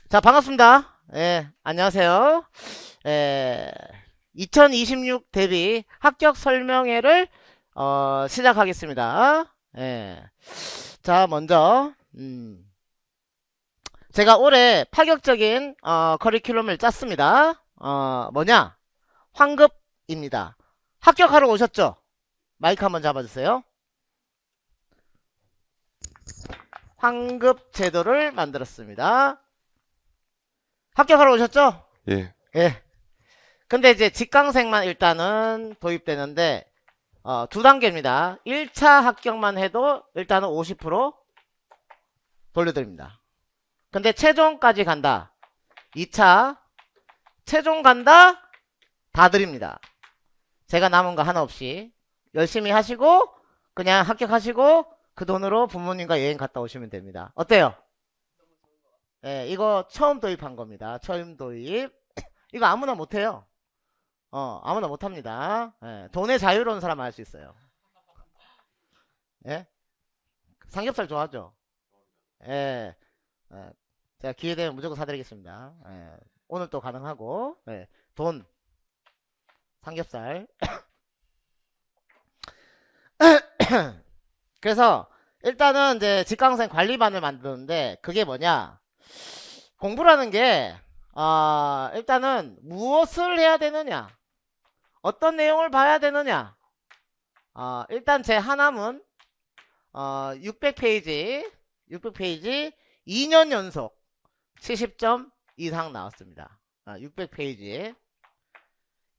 자, 반갑습니다. 예, 안녕하세요. 2026 대비 합격 설명회를 시작하겠습니다. 예. 자, 먼저 제가 올해 파격적인 커리큘럼을 짰습니다. 뭐냐? 환급입니다. 합격하러 오셨죠? 마이크 한번 잡아주세요. 환급 제도를 만들었습니다. 합격하러 오셨죠? 예, 예. 근데 이제 직강생만 일단은 도입되는데 두 단계입니다. 1차 합격만 해도 일단은 50% 돌려드립니다. 근데 최종까지 간다. 2차 최종 간다. 다 드립니다. 제가 남은 거 하나 없이 열심히 하시고 그냥 합격하시고 그 돈으로 부모님과 여행 갔다 오시면 됩니다. 어때요? 예, 이거 처음 도입한 겁니다. 처음 도입. 이거 아무나 못해요. 아무나 못합니다. 예, 돈의 자유로운 사람 할 수 있어요. 예? 삼겹살 좋아하죠? 예, 예, 제가 기회 되면 무조건 사드리겠습니다. 예, 오늘 또 가능하고, 예, 돈, 삼겹살. 그래서 일단은 이제 직강생 관리반을 만드는데 그게 뭐냐? 공부라는 게, 일단은 무엇을 해야 되느냐? 어떤 내용을 봐야 되느냐? 일단 제 하나문 600페이지 2년 연속 70점 이상 나왔습니다. 600페이지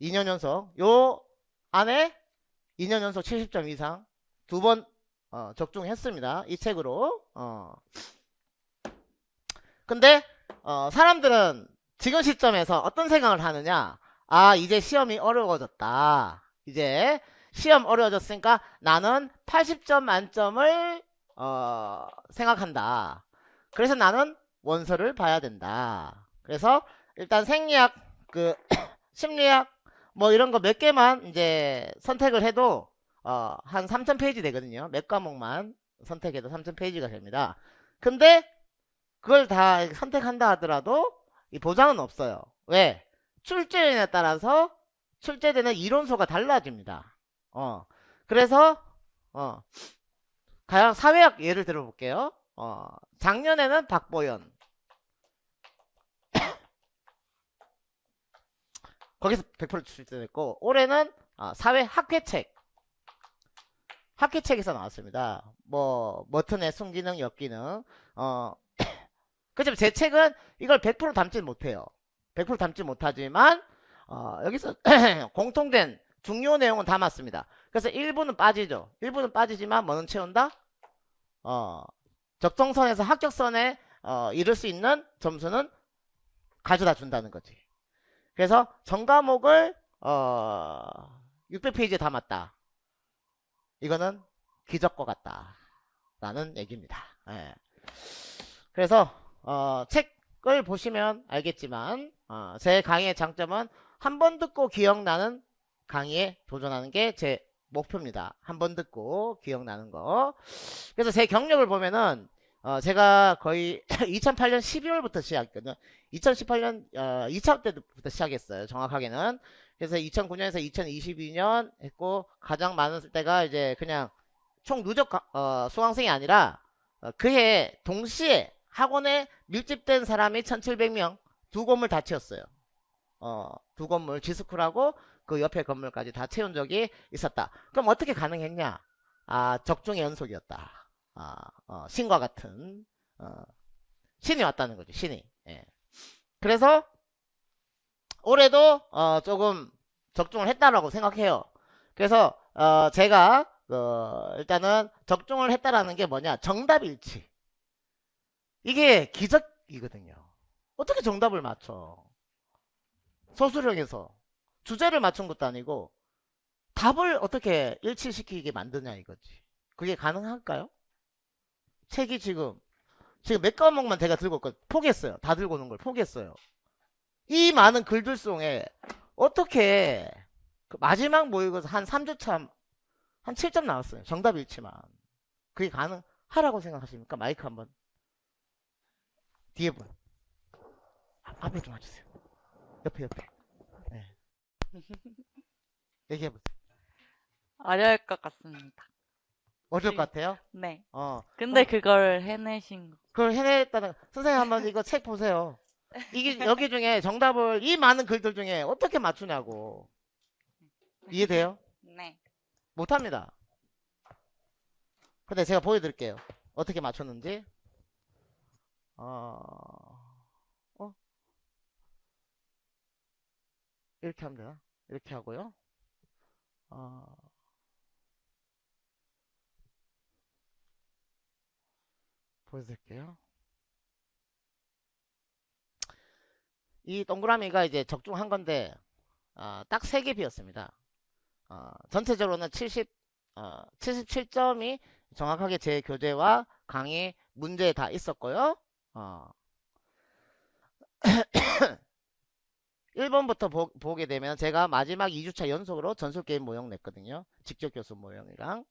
2년 연속 요 안에 2년 연속 70점 이상 두 번 적중했습니다. 이 책으로. 근데 사람들은 지금 시점에서 어떤 생각을 하느냐? 이제 시험이 어려워졌다. 이제 시험 어려워졌으니까 나는 80점 만점을 생각한다. 그래서 나는 원서를 봐야 된다. 그래서 일단 생리학, 심리학 뭐 이런 거 몇 개만 이제 선택을 해도 한 3000페이지 되거든요. 몇 과목만 선택해도 3000페이지가 됩니다. 근데 그걸 다 선택한다 하더라도 이 보장은 없어요. 왜? 출제에 따라서 출제되는 이론서가 달라집니다. 그래서 가령 사회학 예를 들어볼게요. 작년에는 박보연 거기서 100% 출제됐고 올해는 학회책에서 나왔습니다. 뭐 머튼의 순기능 역기능 그렇지만 제 책은 이걸 100% 담지 못해요. 100% 담지 못하지만 여기서 공통된 중요 내용은 담았습니다. 그래서 일부는 빠지죠. 일부는 빠지지만 뭐는 채운다? 적정선에서 합격선에 이룰 수 있는 점수는 가져다 준다는 거지. 그래서 전 과목을 600페이지에 담았다. 이거는 기적과 같다. 라는 얘기입니다. 예. 그래서 책을 보시면 알겠지만 제 강의의 장점은 한 번 듣고 기억나는 강의에 도전하는 게 제 목표입니다. 한 번 듣고 기억나는 거. 그래서 제 경력을 보면은 제가 거의 2008년 12월부터 시작했거든요. 2018년 2차 때부터 시작했어요. 정확하게는. 그래서 2009년에서 2022년 했고 가장 많은 때가 이제 그냥 총 누적 수강생이 아니라 그해 동시에 학원에 밀집된 사람이 1700명 두 건물 다 채웠어요. 두 건물 지스쿨하고 그 옆에 건물까지 다 채운 적이 있었다. 그럼 어떻게 가능했냐? 적중의 연속이었다. 신과 같은 신이 왔다는 거죠. 신이. 예. 그래서 올해도 조금 적중을 했다라고 생각해요. 그래서 제가 일단은 적중을 했다라는 게 뭐냐? 정답 일치. 이게 기적이거든요. 어떻게 정답을 맞춰? 소수령에서 주제를 맞춘 것도 아니고 답을 어떻게 일치시키게 만드냐 이거지. 그게 가능할까요? 책이 지금 몇 과목만 제가 들고 있거든요. 포기했어요. 다 들고 오는 걸 포기했어요. 이 많은 글들 속에 어떻게 그 마지막 모의고사 한 3주차 한 7점 나왔어요. 정답 일치만. 그게 가능하라고 생각하십니까? 마이크 한번 뒤에 분. 앞에 좀 와주세요. 옆에. 네. 얘기해보세요. 어려울 것 같습니다. 어려울 것 같아요? 네. 어. 근데 그걸 해내신 거. 그걸 해냈다는, 선생님 한번 이거 책 보세요. 이게, 여기 중에 정답을, 이 많은 글들 중에 어떻게 맞추냐고. 이해돼요? 네. 못합니다. 근데 제가 보여드릴게요. 어떻게 맞췄는지. 어, 이렇게 하면 되나? 이렇게 하고요. 어, 보여드릴게요. 이 동그라미가 이제 적중한 건데, 딱 3개 비었습니다. 전체적으로는 77점이 정확하게 제 교재와 강의 문제에 다 있었고요. 1번부터 보게 되면 제가 마지막 2주차 연속으로 전술게임 모형 냈거든요. 직접 교수 모형이랑.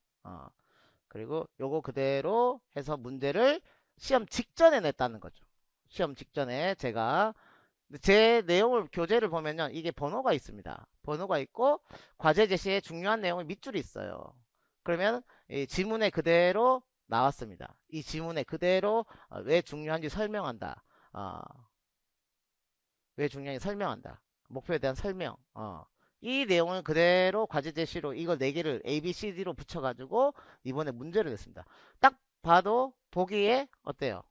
그리고 요거 그대로 해서 문제를 시험 직전에 냈다는 거죠. 시험 직전에 제가 제 내용을 교재를 보면요, 이게 번호가 있습니다. 번호가 있고 과제 제시에 중요한 내용이 밑줄이 있어요. 그러면 이 지문에 그대로 나왔습니다. 이 지문에 그대로 왜 중요한지 설명한다. 어, 왜 중요한지 설명한다. 목표에 대한 설명. 이 내용을 그대로 과제 제시로 이걸 4개를 A, B, C, D로 붙여가지고 이번에 문제를 냈습니다. 딱 봐도 보기에 어때요?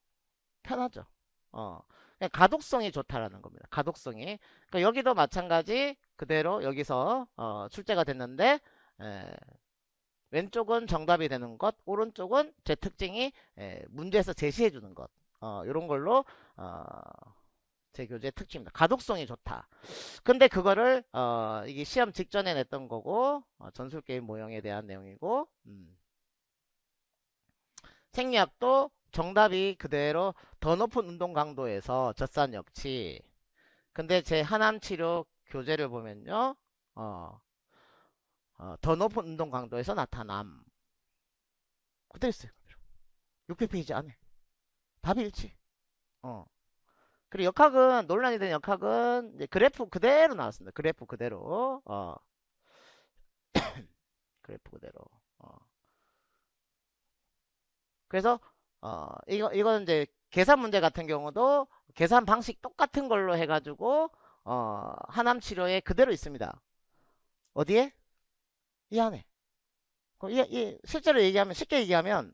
편하죠. 그냥 가독성이 좋다라는 겁니다. 가독성이. 그러니까 여기도 마찬가지 그대로 여기서 출제가 됐는데 왼쪽은 정답이 되는 것, 오른쪽은 제 특징이 문제에서 제시해 주는 것. 이런 걸로 제 교재의 특징입니다. 가독성이 좋다. 근데 그거를 이게 시험 직전에 냈던 거고 전술 게임 모형에 대한 내용이고 생리학도 정답이 그대로 더 높은 운동 강도에서 젖산 역치. 근데 제 하남 치료 교재를 보면요. 더 높은 운동 강도에서 나타남. 그대로 있어요. 600페이지 안에. 답이 일치. 그리고 역학은 논란이 된 역학은 이제 그래프 그대로 나왔습니다. 그래프 그대로. 그래프 그대로. 그래서 이거는 이제 계산 문제 같은 경우도 계산 방식 똑같은 걸로 해가지고 하남 치료에 그대로 있습니다. 어디에? 이 안에. 실제로 얘기하면 쉽게 얘기하면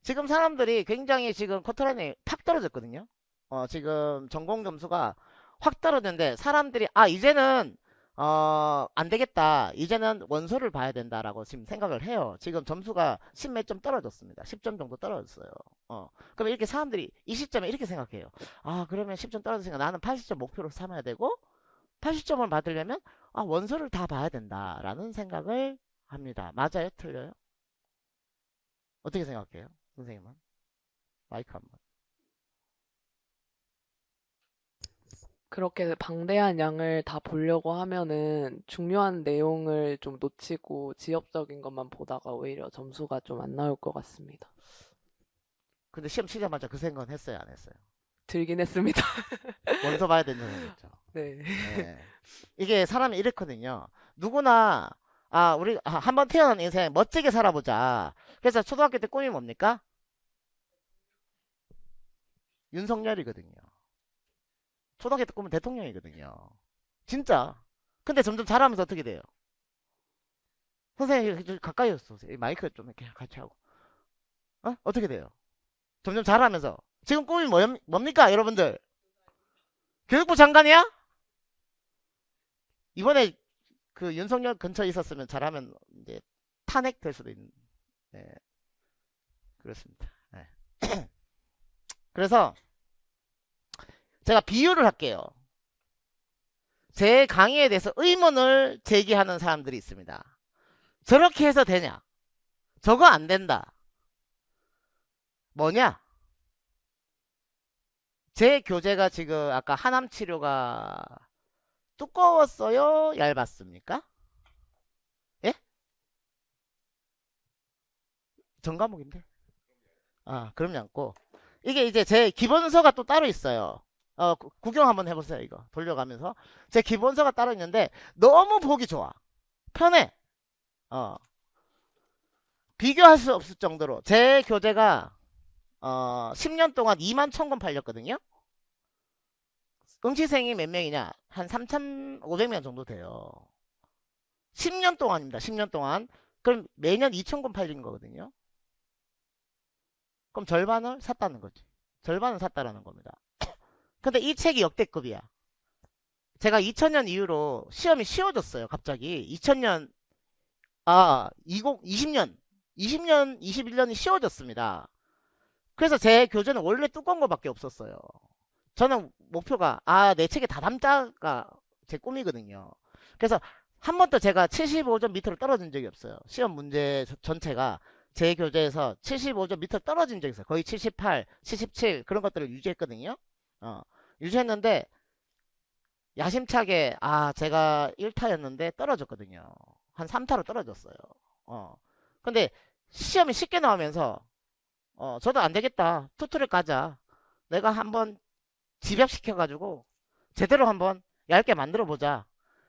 지금 사람들이 굉장히 지금 커트라인이 팍 떨어졌거든요. 지금 전공 점수가 확 떨어졌는데 사람들이 이제는 안 되겠다. 이제는 원서를 봐야 된다라고 지금 생각을 해요. 지금 점수가 10 몇 점 떨어졌습니다. 10점 정도 떨어졌어요. 그럼 이렇게 사람들이 이 시점에 이렇게 생각해요. 그러면 10점 떨어졌으니까 나는 80점 목표로 삼아야 되고 80점을 받으려면 원서를 다 봐야 된다라는 생각을 합니다. 맞아요? 틀려요? 어떻게 생각해요? 선생님은? 마이크 한번. 그렇게 방대한 양을 다 보려고 하면은 중요한 내용을 좀 놓치고 지엽적인 것만 보다가 오히려 점수가 좀 안 나올 것 같습니다. 근데 시험 치자마자 그 생각은 했어요? 안 했어요? 들긴 했습니다. 원서 봐야 된다는 생각했죠. 네. 네. 이게 사람이 이렇거든요. 누구나 우리 한번 태어난 인생 멋지게 살아보자. 그래서 초등학교 때 꿈이 뭡니까? 윤석열이거든요. 초등학교 때 꿈은 대통령이거든요. 진짜. 근데 점점 자라면서 어떻게 돼요? 선생님 좀 가까이 오세요. 이 마이크 좀 이렇게 같이 하고. 어떻게 돼요? 점점 자라면서. 지금 꿈이 뭡니까 여러분들? 교육부 장관이야? 이번에 그 윤석열 근처에 있었으면 잘하면 이제 탄핵될 수도 있는. 네. 그렇습니다. 네. 그래서 제가 비유를 할게요. 제 강의에 대해서 의문을 제기하는 사람들이 있습니다. 저렇게 해서 되냐? 저거 안 된다. 뭐냐? 제 교재가 지금 아까 하남 치료가 두꺼웠어요? 얇았습니까? 예? 전 과목인데. 그럼 얇고. 이게 이제 제 기본서가 또 따로 있어요. 구경 한번 해보세요. 이거 돌려가면서 제 기본서가 따로 있는데 너무 보기 좋아. 편해. 비교할 수 없을 정도로 제 교재가 10년 동안 2만 1000권 팔렸거든요. 응시생이 몇 명이냐? 한 3,500명 정도 돼요. 10년 동안입니다. 10년 동안. 그럼 매년 2,000권 팔린 거거든요. 그럼 절반을 샀다는 거지. 절반은 샀다라는 겁니다. 근데 이 책이 역대급이야. 제가 2000년 이후로 시험이 쉬워졌어요. 갑자기 2000년 2020년 21년이 쉬워졌습니다. 그래서 제 교재는 원래 두꺼운 거밖에 없었어요. 저는 목표가 내 책에 다 담자가 제 꿈이거든요. 그래서 한 번도 제가 75점 밑으로 떨어진 적이 없어요. 시험 문제 전체가 제 교재에서 75점 밑으로 떨어진 적이 있어요. 거의 78, 77 그런 것들을 유지했거든요. 유지했는데 야심차게 제가 1타였는데 떨어졌거든요. 한 3타로 떨어졌어요. 근데 시험이 쉽게 나오면서 저도 안 되겠다. 투투를 까자. 내가 한번 집약시켜가지고 제대로 한번 얇게 만들어보자.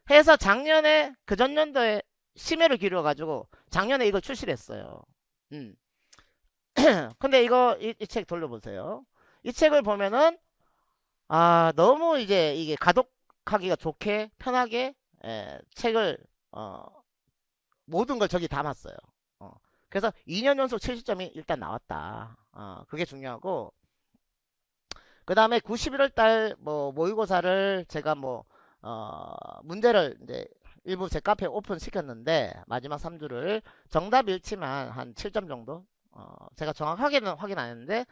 해서 작년에 그 전년도에 심혈을 기울여가지고 작년에 이걸 출시를 했어요. 근데 이 책 돌려보세요. 이 책을 보면은 너무 이제 이게 가독하기가 좋게 편하게 책을 모든 걸 저기 담았어요. 그래서 2년 연속 70점이 일단 나왔다. 그게 중요하고 그 다음에 91월 달 모의고사를 제가 문제를 이제 일부 제 카페에 오픈 시켰는데 마지막 3주를 정답 일치만 한 7점 정도 제가 정확하게는 확인 안 했는데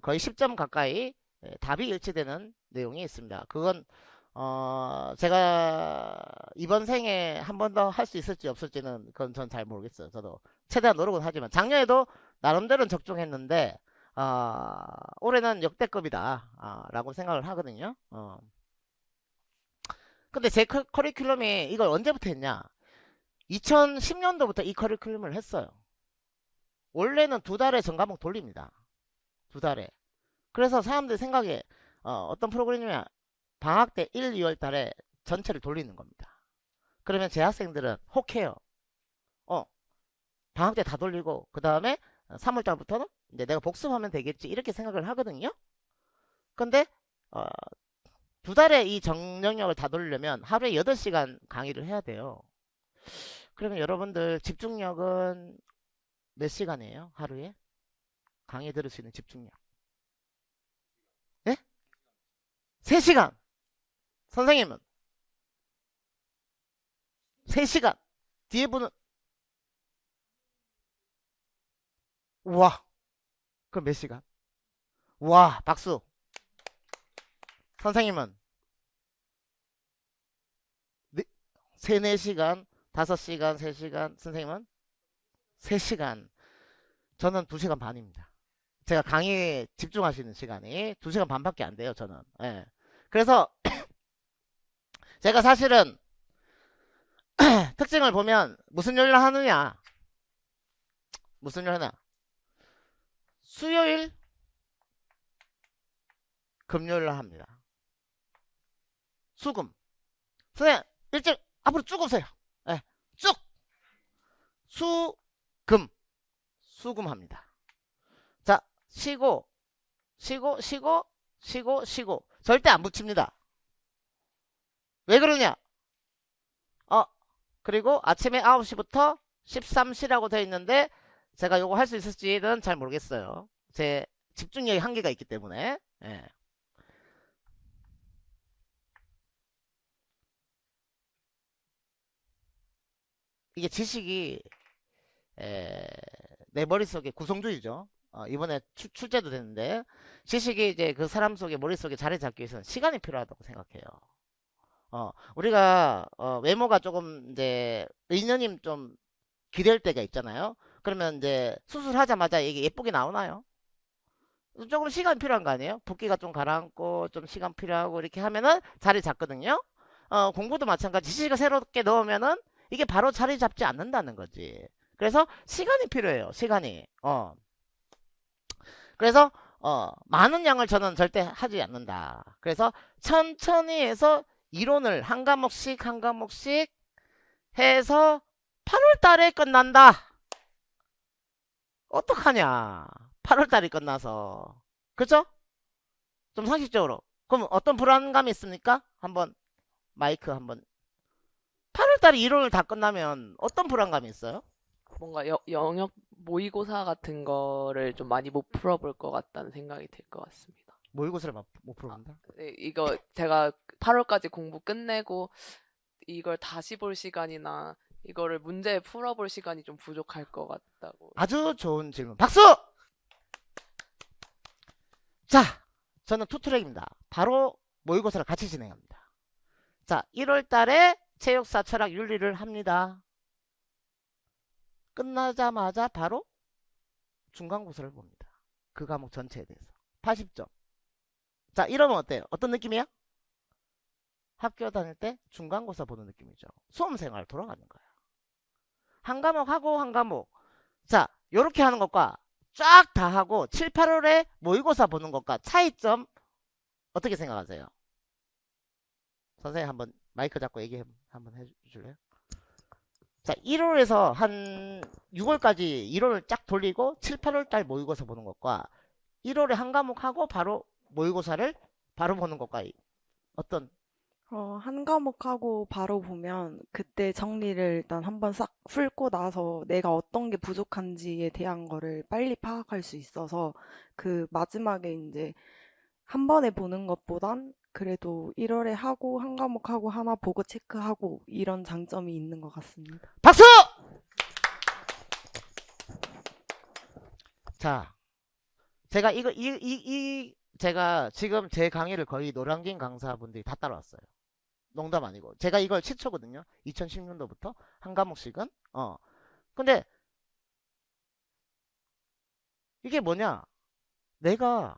거의 10점 가까이 답이 일치되는 내용이 있습니다. 그건 제가 이번 생에 한 번 더 할 수 있을지 없을지는 그건 전 잘 모르겠어요. 저도 최대한 노력은 하지만 작년에도 나름대로는 적중했는데 올해는 역대급이다 라고 생각을 하거든요. 근데 제 커리큘럼이 이걸 언제부터 했냐? 2010년도부터 이 커리큘럼을 했어요. 원래는 2달에 전과목 돌립니다. 2달에. 그래서 사람들 생각에 어떤 프로그램이냐, 방학 때 1, 2월 달에 전체를 돌리는 겁니다. 그러면 제 학생들은 혹해요. 방학 때 다 돌리고 그 다음에 3월 달부터는 이제 내가 복습하면 되겠지 이렇게 생각을 하거든요. 근데 2달에 이 정령력을 다 돌리려면 하루에 8시간 강의를 해야 돼요. 그러면 여러분들 집중력은 몇 시간이에요? 하루에? 강의 들을 수 있는 집중력. 네? 3시간. 선생님은 3시간. 뒤에 분은 우와. 그럼 몇 시간? 우와, 박수. 선생님은 3, 4시간, 5시간, 3시간. 선생님은 3시간. 저는 2시간 반입니다. 제가 강의에 집중할 수 있는 시간이 2시간 반밖에 안 돼요. 저는. 예. 그래서 제가 사실은 특징을 보면 무슨 요일을 하느냐, 무슨 요일 하나, 수요일 금요일날 합니다. 수금. 선생님 일찍 앞으로 쭉 오세요. 예, 쭉 수금. 수금합니다. 자, 쉬고 쉬고 쉬고 쉬고 쉬고 절대 안 붙입니다. 왜 그러냐? 그리고 아침에 9시부터 13시라고 되어 있는데 제가 요거 할 수 있을지는 잘 모르겠어요. 제 집중력이 한계가 있기 때문에. 예. 이게 지식이 내 머릿속에 구성주의죠. 이번에 출제도 됐는데 지식이 이제 그 사람 속에 머릿속에 자리 잡기 위해서는 시간이 필요하다고 생각해요. 우리가 외모가 조금 이제 의년님 좀 기댈 때가 있잖아요. 그러면 이제 수술하자마자 이게 예쁘게 나오나요? 조금 시간 필요한 거 아니에요? 붓기가 좀 가라앉고 좀 시간 필요하고 이렇게 하면은 자리 잡거든요. 공부도 마찬가지. 지식을 새롭게 넣으면은 이게 바로 자리 잡지 않는다는 거지. 그래서 시간이 필요해요. 시간이. 그래서 많은 양을 저는 절대 하지 않는다. 그래서 천천히 해서 이론을 한 과목씩 한 과목씩 해서 8월 달에 끝난다. 어떡하냐. 8월 달이 끝나서. 그죠? 좀 상식적으로. 그럼 어떤 불안감이 있습니까? 한번 마이크 한번. 8월 달에 이론을 다 끝나면 어떤 불안감이 있어요? 뭔가 영역 모의고사 같은 거를 좀 많이 못 풀어볼 것 같다는 생각이 들 것 같습니다. 모의고사를 못 풀어본다? 네, 이거 제가 8월까지 공부 끝내고 이걸 다시 볼 시간이나 이거를 문제 풀어볼 시간이 좀 부족할 것 같다고. 아주 좋은 질문. 박수! 자, 저는 투트랙입니다. 바로 모의고사를 같이 진행합니다. 자, 1월 달에 체육사 철학 윤리를 합니다. 끝나자마자 바로 중간고사를 봅니다. 그 과목 전체에 대해서. 80점. 자, 이러면 어때요? 어떤 느낌이야? 학교 다닐 때 중간고사 보는 느낌이죠. 수험생활 돌아가는 거야. 한 과목 하고 한 과목. 자, 요렇게 하는 것과 쫙 다 하고 7, 8월에 모의고사 보는 것과 차이점 어떻게 생각하세요? 선생님 한번 마이크 잡고 얘기 한번 해주실래요? 자, 1월에서 한 6월까지 1월을 쫙 돌리고 7, 8월 달 모의고사 보는 것과 1월에 한 과목 하고 바로 모의고사를 바로 보는 것과 어떤 한 과목 하고 바로 보면 그때 정리를 일단 한번 싹 풀고 나서 내가 어떤 게 부족한지에 대한 거를 빨리 파악할 수 있어서 그 마지막에 이제 한 번에 보는 것보단 그래도 1월에 하고 한 과목 하고 하나 보고 체크하고 이런 장점이 있는 것 같습니다. 박수! 자, 제가 제가 지금 제 강의를 거의 노량진 강사분들이 다 따라왔어요. 농담 아니고. 제가 이걸 최초거든요. 2010년도부터 한 과목씩은. 근데 이게 뭐냐? 내가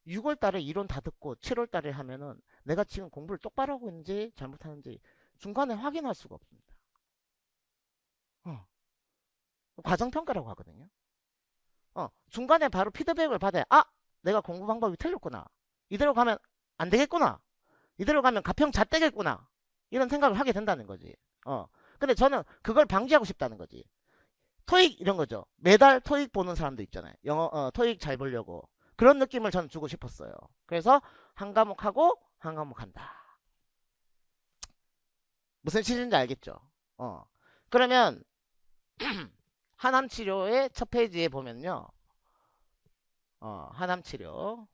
6월 달에 이론 다 듣고 7월 달에 하면은 내가 지금 공부를 똑바로 하고 있는지 잘못하는지 중간에 확인할 수가 없습니다. 과정평가라고 하거든요. 중간에 바로 피드백을 받아야 내가 공부 방법이 틀렸구나. 이대로 가면 안 되겠구나. 이대로 가면 가평 잣대겠구나. 이런 생각을 하게 된다는 거지. 근데 저는 그걸 방지하고 싶다는 거지. 토익 이런 거죠. 매달 토익 보는 사람도 있잖아요. 토익 잘 보려고. 그런 느낌을 저는 주고 싶었어요. 그래서 한 과목 하고 한 과목 한다. 무슨 취지인지 알겠죠? 그러면 하남치료의 첫 페이지에 보면요. 하남치료.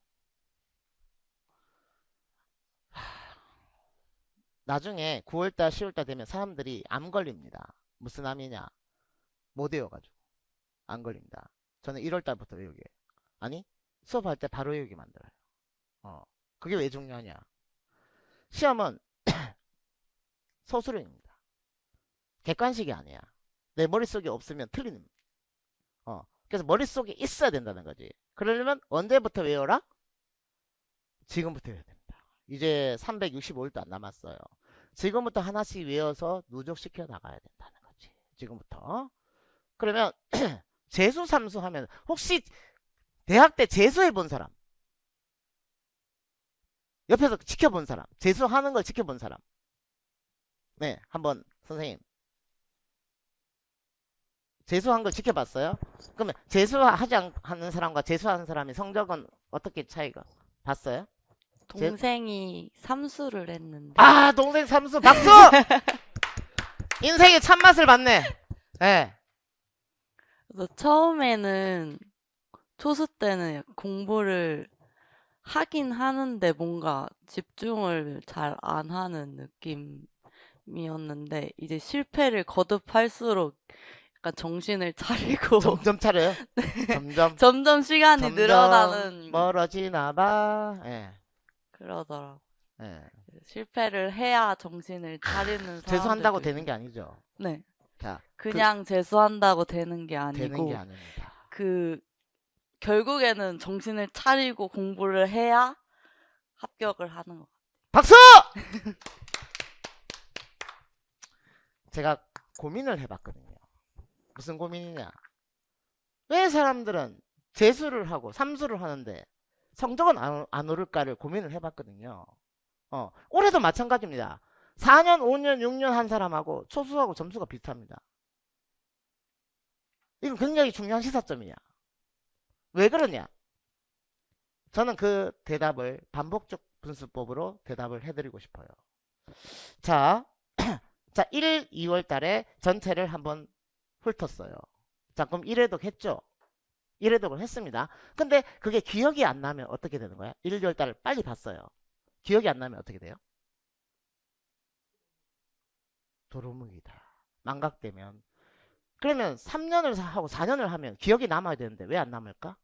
나중에 9월달 10월달 되면 사람들이 암 걸립니다. 무슨 암이냐? 못 외워가지고 안 걸립니다. 저는 1월달부터 외우게. 아니 수업할 때 바로 외우게 만들어요. 그게 왜 중요하냐? 시험은 서술형입니다. 객관식이 아니야. 내 머릿속에 없으면 틀리는. 그래서 머릿속에 있어야 된다는 거지. 그러려면 언제부터 외워라? 지금부터 외워야 됩니다. 이제 365일도 안 남았어요. 지금부터 하나씩 외워서 누적시켜 나가야 된다는 거지. 지금부터. 그러면 재수 삼수 하면 혹시 대학 때 재수해 본 사람? 옆에서 지켜본 사람? 재수하는 걸 지켜본 사람? 네, 한번 선생님. 재수한 걸 지켜봤어요? 그러면 재수하지 않는 사람과 재수하는 사람의 성적은 어떻게 차이가 봤어요? 동생이 삼수를 했는데 동생 삼수 박수! 인생의 참맛을 봤네. 네. 그래서 처음에는 초수 때는 공부를 하긴 하는데 뭔가 집중을 잘 안 하는 느낌이었는데 이제 실패를 거듭할수록 약간 정신을 차리고 점점 차려요. 점점 시간이 점점 늘어나는 멀어지나 봐. 예. 그러더라고. 예. 실패를 해야 정신을 차리는 사람들. 재수한다고 되는 게 아니죠. 네. 자, 그냥 재수한다고 되는 게 아니고 되는 게 아닙니다. 결국에는 정신을 차리고 공부를 해야 합격을 하는 것 같아요. 박수! 제가 고민을 해봤거든요. 무슨 고민이냐? 왜 사람들은 재수를 하고 삼수를 하는데 성적은 안 오를까를 고민을 해봤거든요. 올해도 마찬가지입니다. 4년, 5년, 6년 한 사람하고 초수하고 점수가 비슷합니다. 이건 굉장히 중요한 시사점이야. 왜 그러냐? 저는 그 대답을 반복적 분수법으로 대답을 해드리고 싶어요. 자, 자 1, 2월 달에 전체를 한번 훑었어요. 자, 그럼 1회독 했죠? 1회독을 했습니다. 근데 그게 기억이 안 나면 어떻게 되는 거야? 1, 2월 달을 빨리 봤어요. 기억이 안 나면 어떻게 돼요? 도루묵이다. 망각되면. 그러면 3년을 하고 4년을 하면 기억이 남아야 되는데 왜 안 남을까?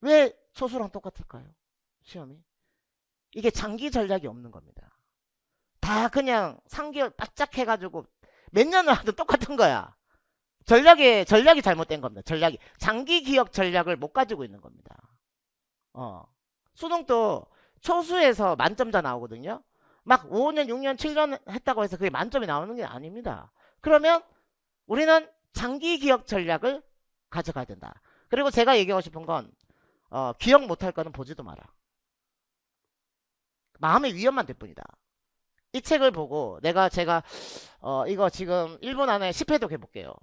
왜 초수랑 똑같을까요? 시험이. 이게 장기 전략이 없는 겁니다. 다 그냥 3개월 바짝 해가지고 몇 년을 하든 똑같은 거야. 전략이 잘못된 겁니다. 전략이. 장기 기억 전략을 못 가지고 있는 겁니다. 수능도 초수에서 만점자 나오거든요. 막 5년, 6년, 7년 했다고 해서 그게 만점이 나오는 게 아닙니다. 그러면 우리는 장기 기억 전략을 가져가야 된다. 그리고 제가 얘기하고 싶은 건 기억 못할 거는 보지도 마라. 마음의 위험만 될 뿐이다. 이 책을 보고 제가 이거 지금 1분 안에 10회독 해볼게요.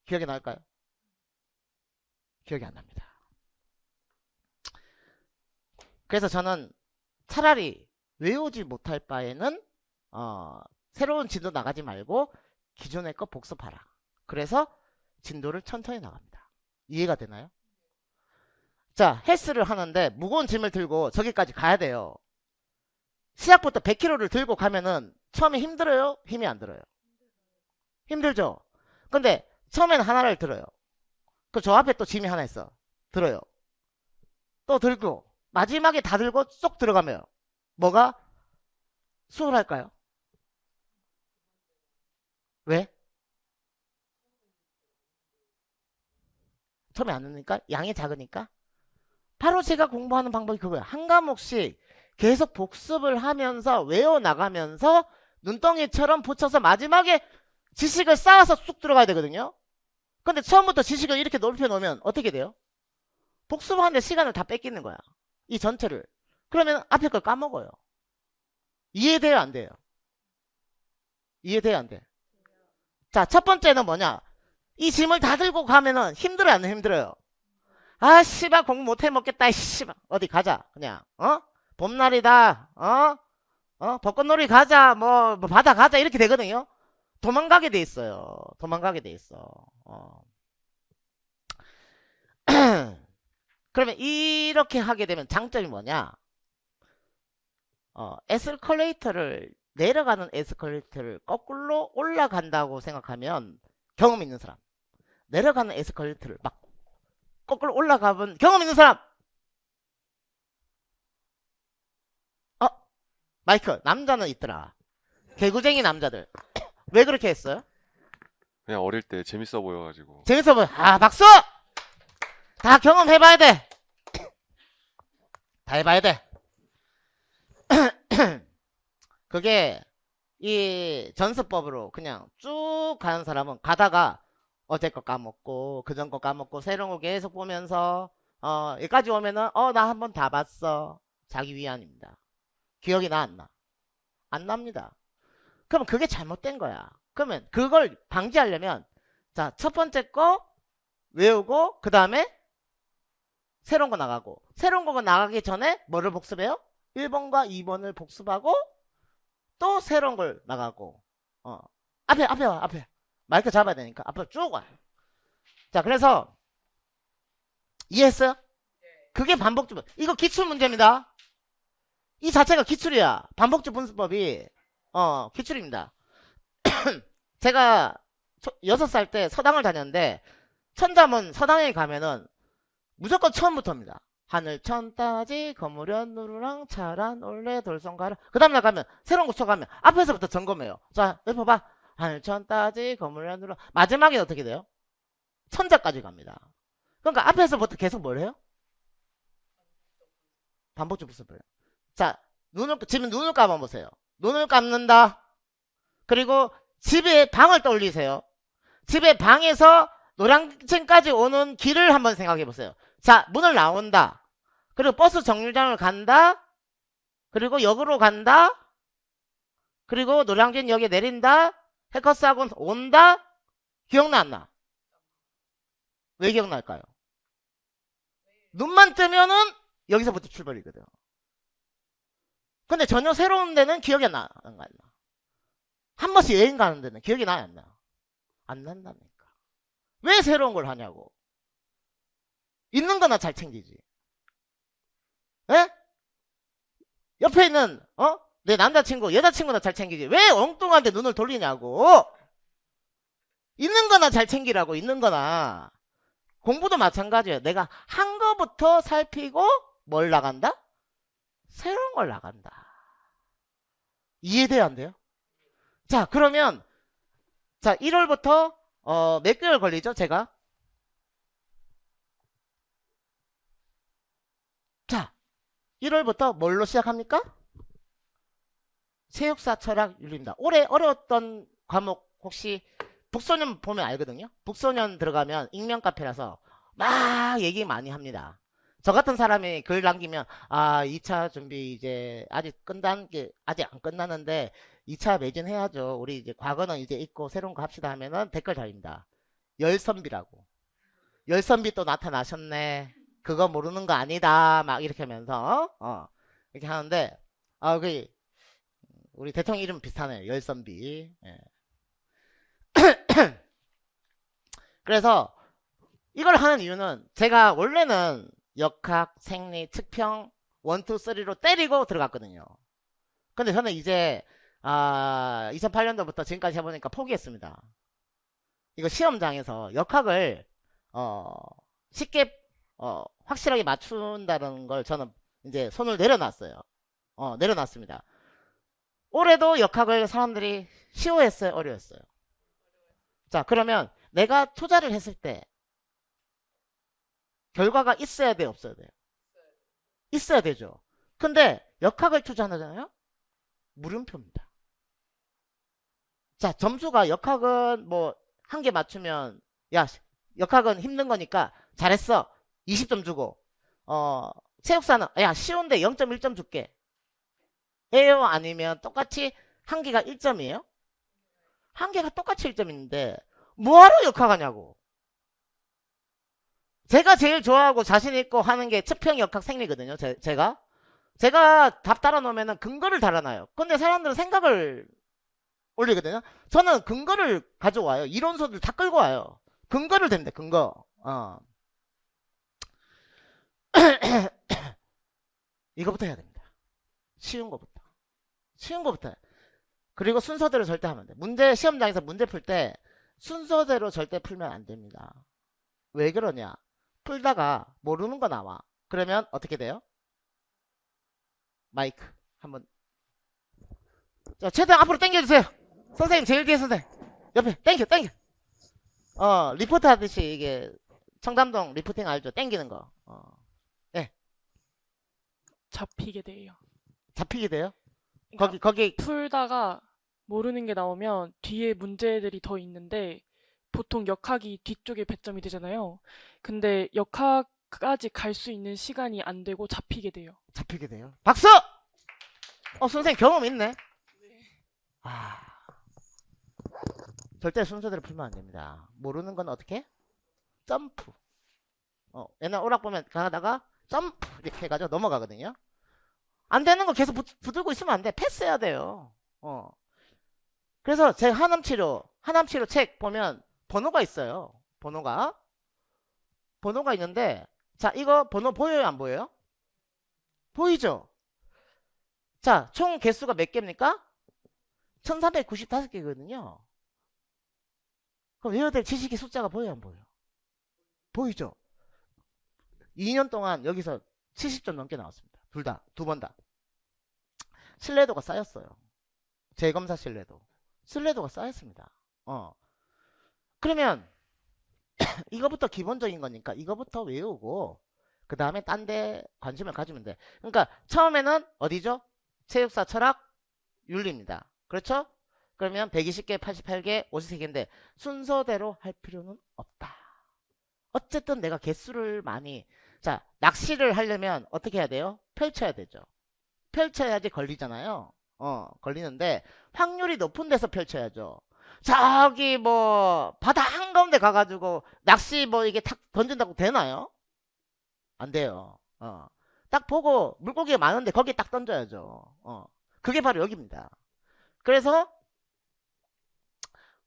기억이 날까요? 기억이 안 납니다. 그래서 저는 차라리 외우지 못할 바에는 새로운 진도 나가지 말고 기존의 거 복습하라. 그래서 진도를 천천히 나갑니다. 이해가 되나요? 자, 헬스를 하는데 무거운 짐을 들고 저기까지 가야 돼요. 시작부터 100kg를 들고 가면은 처음에 힘들어요? 힘이 안 들어요? 힘들죠? 근데 처음에는 하나를 들어요. 그 저 앞에 또 짐이 하나 있어. 들어요. 또 들고 마지막에 다 들고 쏙 들어가면 뭐가 수월할까요? 왜? 처음에 안 넣으니까? 양이 작으니까? 바로 제가 공부하는 방법이 그거예요. 한 과목씩 계속 복습을 하면서 외워나가면서 눈덩이처럼 붙여서 마지막에 지식을 쌓아서 쑥 들어가야 되거든요. 근데 처음부터 지식을 이렇게 넓혀놓으면 어떻게 돼요? 복습하는데 시간을 다 뺏기는 거야. 이 전체를. 그러면 앞에 걸 까먹어요. 이해돼요? 안 돼요? 이해돼요? 안 돼? 자, 첫 번째는 뭐냐? 이 짐을 다 들고 가면은 힘들어요? 안 힘들어요? 아, 씨발, 공부 못해 먹겠다, 씨발. 어디 가자, 그냥, 봄날이다, 벚꽃놀이 가자, 뭐 바다 가자, 이렇게 되거든요? 도망가게 돼 있어요. 도망가게 돼 있어. 그러면 이렇게 하게 되면 장점이 뭐냐? 내려가는 에스컬레이터를 거꾸로 올라간다고 생각하면 경험 있는 사람. 내려가는 에스컬레이터를 막 거꾸로 올라가본 경험 있는 사람. 마이크, 남자는 있더라. 개구쟁이 남자들. 왜 그렇게 했어요? 그냥 어릴 때 재밌어 보여가지고. 재밌어 보여. 박수! 다 경험해봐야 돼. 다 해봐야 돼. 그게 이 전수법으로 그냥 쭉 가는 사람은 가다가 어제 거 까먹고 그전 거 까먹고 새로운 거 계속 보면서 여기까지 오면은 나 한 번 다 봤어. 자기 위안입니다. 기억이 나 안 나? 안 납니다. 그럼 그게 잘못된 거야. 그러면 그걸 방지하려면 자, 첫 번째 거 외우고 그 다음에 새로운 거 나가고 새로운 거 나가기 전에 뭐를 복습해요? 1번과 2번을 복습하고 또 새로운 걸 나가고 앞에 와 앞에 마이크 잡아야 되니까 앞으로 쭉 와. 자, 그래서 이해했어요? 그게 반복주 이거 기출 문제입니다. 이 자체가 기출이야. 반복주 분수법이 기출입니다. 제가 6살 때 서당을 다녔는데 천자문 서당에 가면은 무조건 처음부터입니다. 하늘 천따지 거무련 누르랑 차란 올레 돌성가라. 그 다음 나가면 새로운 거 쳐가면 앞에서부터 점검해요. 자, 여기 봐봐. 하늘 천따지 거무련 누르 마지막에 어떻게 돼요? 천자까지 갑니다. 그러니까 앞에서부터 계속 뭘 해요? 반복적 분수법이에요. 자, 지금 눈을 감아보세요. 눈을 감는다. 그리고 집에 방을 떠올리세요. 집에 방에서 노량진까지 오는 길을 한번 생각해 보세요. 자, 문을 나온다. 그리고 버스 정류장을 간다. 그리고 역으로 간다. 그리고 노량진역에 내린다. 해커스학원 온다. 기억나 안 나? 왜 기억날까요? 눈만 뜨면은 여기서부터 출발이거든. 근데 전혀 새로운 데는 기억이 안 나. 한 번씩 여행 가는 데는 기억이 나요, 안 나? 안 난다니까. 왜 새로운 걸 하냐고. 있는 거나 잘 챙기지. 에? 옆에 있는 내 남자친구, 여자친구나 잘 챙기지. 왜 엉뚱한데 눈을 돌리냐고. 있는 거나 잘 챙기라고. 있는 거나. 공부도 마찬가지예요. 내가 한 거부터 살피고 뭘 나간다? 새로운 걸 나간다. 이해돼요, 안 돼요? 자, 그러면 자, 1월부터 몇 개월 걸리죠, 제가? 자, 1월부터 뭘로 시작합니까? 체육사, 철학, 윤리입니다. 올해 어려웠던 과목 혹시 북소년 보면 알거든요. 북소년 들어가면 익명 카페라서 막 얘기 많이 합니다. 저 같은 사람이 글 남기면 2차 준비 이제 아직 아직 안 끝났는데 2차 매진해야죠. 우리 이제 과거는 이제 잊고 새로운 거 합시다 하면은 댓글 달립니다. 열선비라고. 열선비 또 나타나셨네. 그거 모르는 거 아니다. 막 이렇게 하면서 이렇게 하는데 그 우리 대통령 이름 비슷하네요. 열선비. 예. 그래서 이걸 하는 이유는 제가 원래는 역학, 생리, 측평 1, 2, 3로 때리고 들어갔거든요. 근데 저는 이제 2008년도부터 지금까지 해보니까 포기했습니다. 이거 시험장에서 역학을 쉽게 확실하게 맞춘다는 걸 저는 이제 손을 내려놨어요. 내려놨습니다. 올해도 역학을 사람들이 쉬워했어요, 어려웠어요? 자, 그러면 내가 투자를 했을 때 결과가 있어야 돼요, 없어야 돼요? 있어야 되죠. 근데 역학을 투자하잖아요? 물음표입니다. 자, 점수가 역학은 뭐 한 개 맞추면 야, 역학은 힘든 거니까 잘했어. 20점 주고 체육사는 야, 쉬운데 0.1점 줄게. 예요? 아니면 똑같이 한 개가 1점이에요? 한 개가 똑같이 1점인데 뭐하러 역학하냐고. 제가 제일 좋아하고 자신있고 하는 게 측평, 역학, 생리거든요. 제가 답 달아놓으면 근거를 달아놔요. 근데 사람들은 생각을 올리거든요. 저는 근거를 가져와요. 이론서들 다 끌고 와요. 근거를 댄대, 근거. 이거부터 해야 됩니다. 쉬운 거부터. 쉬운 거부터. 그리고 순서대로 절대 하면 돼. 시험장에서 문제 풀 때 순서대로 절대 풀면 안 됩니다. 왜 그러냐? 풀다가 모르는 거 나와. 그러면 어떻게 돼요? 마이크 한번. 자, 최대한 앞으로 당겨주세요. 선생님 제일 뒤에 선생님. 옆에 당겨. 리포트 하듯이 이게 청담동 리포팅 알죠? 당기는 거. 네. 잡히게 돼요. 잡히게 돼요? 그러니까 거기 풀다가 모르는 게 나오면 뒤에 문제들이 더 있는데 보통 역학이 뒤쪽에 배점이 되잖아요. 근데 역학까지 갈 수 있는 시간이 안 되고 잡히게 돼요. 잡히게 돼요. 박수! 선생님 경험 있네. 절대 순서대로 풀면 안 됩니다. 모르는 건 어떻게? 점프. 옛날 오락 보면 가다가 점프 이렇게 해가지고 넘어가거든요. 안 되는 거 계속 붙들고 있으면 안 돼. 패스해야 돼요. 그래서 제 하남치료 책 보면 번호가 있어요. 번호가 있는데, 자, 이거 번호 보여요, 안 보여요? 보이죠? 자, 총 개수가 몇 개입니까? 1395개거든요. 그럼 외워야 될 지식의 숫자가 보여요, 안 보여요? 보이죠? 2년 동안 여기서 70점 넘게 나왔습니다. 두 번 다. 신뢰도가 쌓였어요. 재검사 신뢰도가 쌓였습니다. 그러면 이거부터 기본적인 거니까 이거부터 외우고 그 다음에 딴 데 관심을 가지면 돼. 그러니까 처음에는 어디죠? 체육사, 철학, 윤리입니다. 그렇죠? 그러면 120개, 88개, 53개인데 순서대로 할 필요는 없다. 어쨌든 내가 개수를 많이, 자, 낚시를 하려면 어떻게 해야 돼요? 펼쳐야 되죠. 펼쳐야지 걸리잖아요. 걸리는데 확률이 높은 데서 펼쳐야죠. 저기 뭐 바다 한가운데 가가지고 낚시 뭐 이게 탁 던진다고 되나요? 안 돼요. 딱 보고 물고기가 많은데 거기에 딱 던져야죠. 그게 바로 여기입니다. 그래서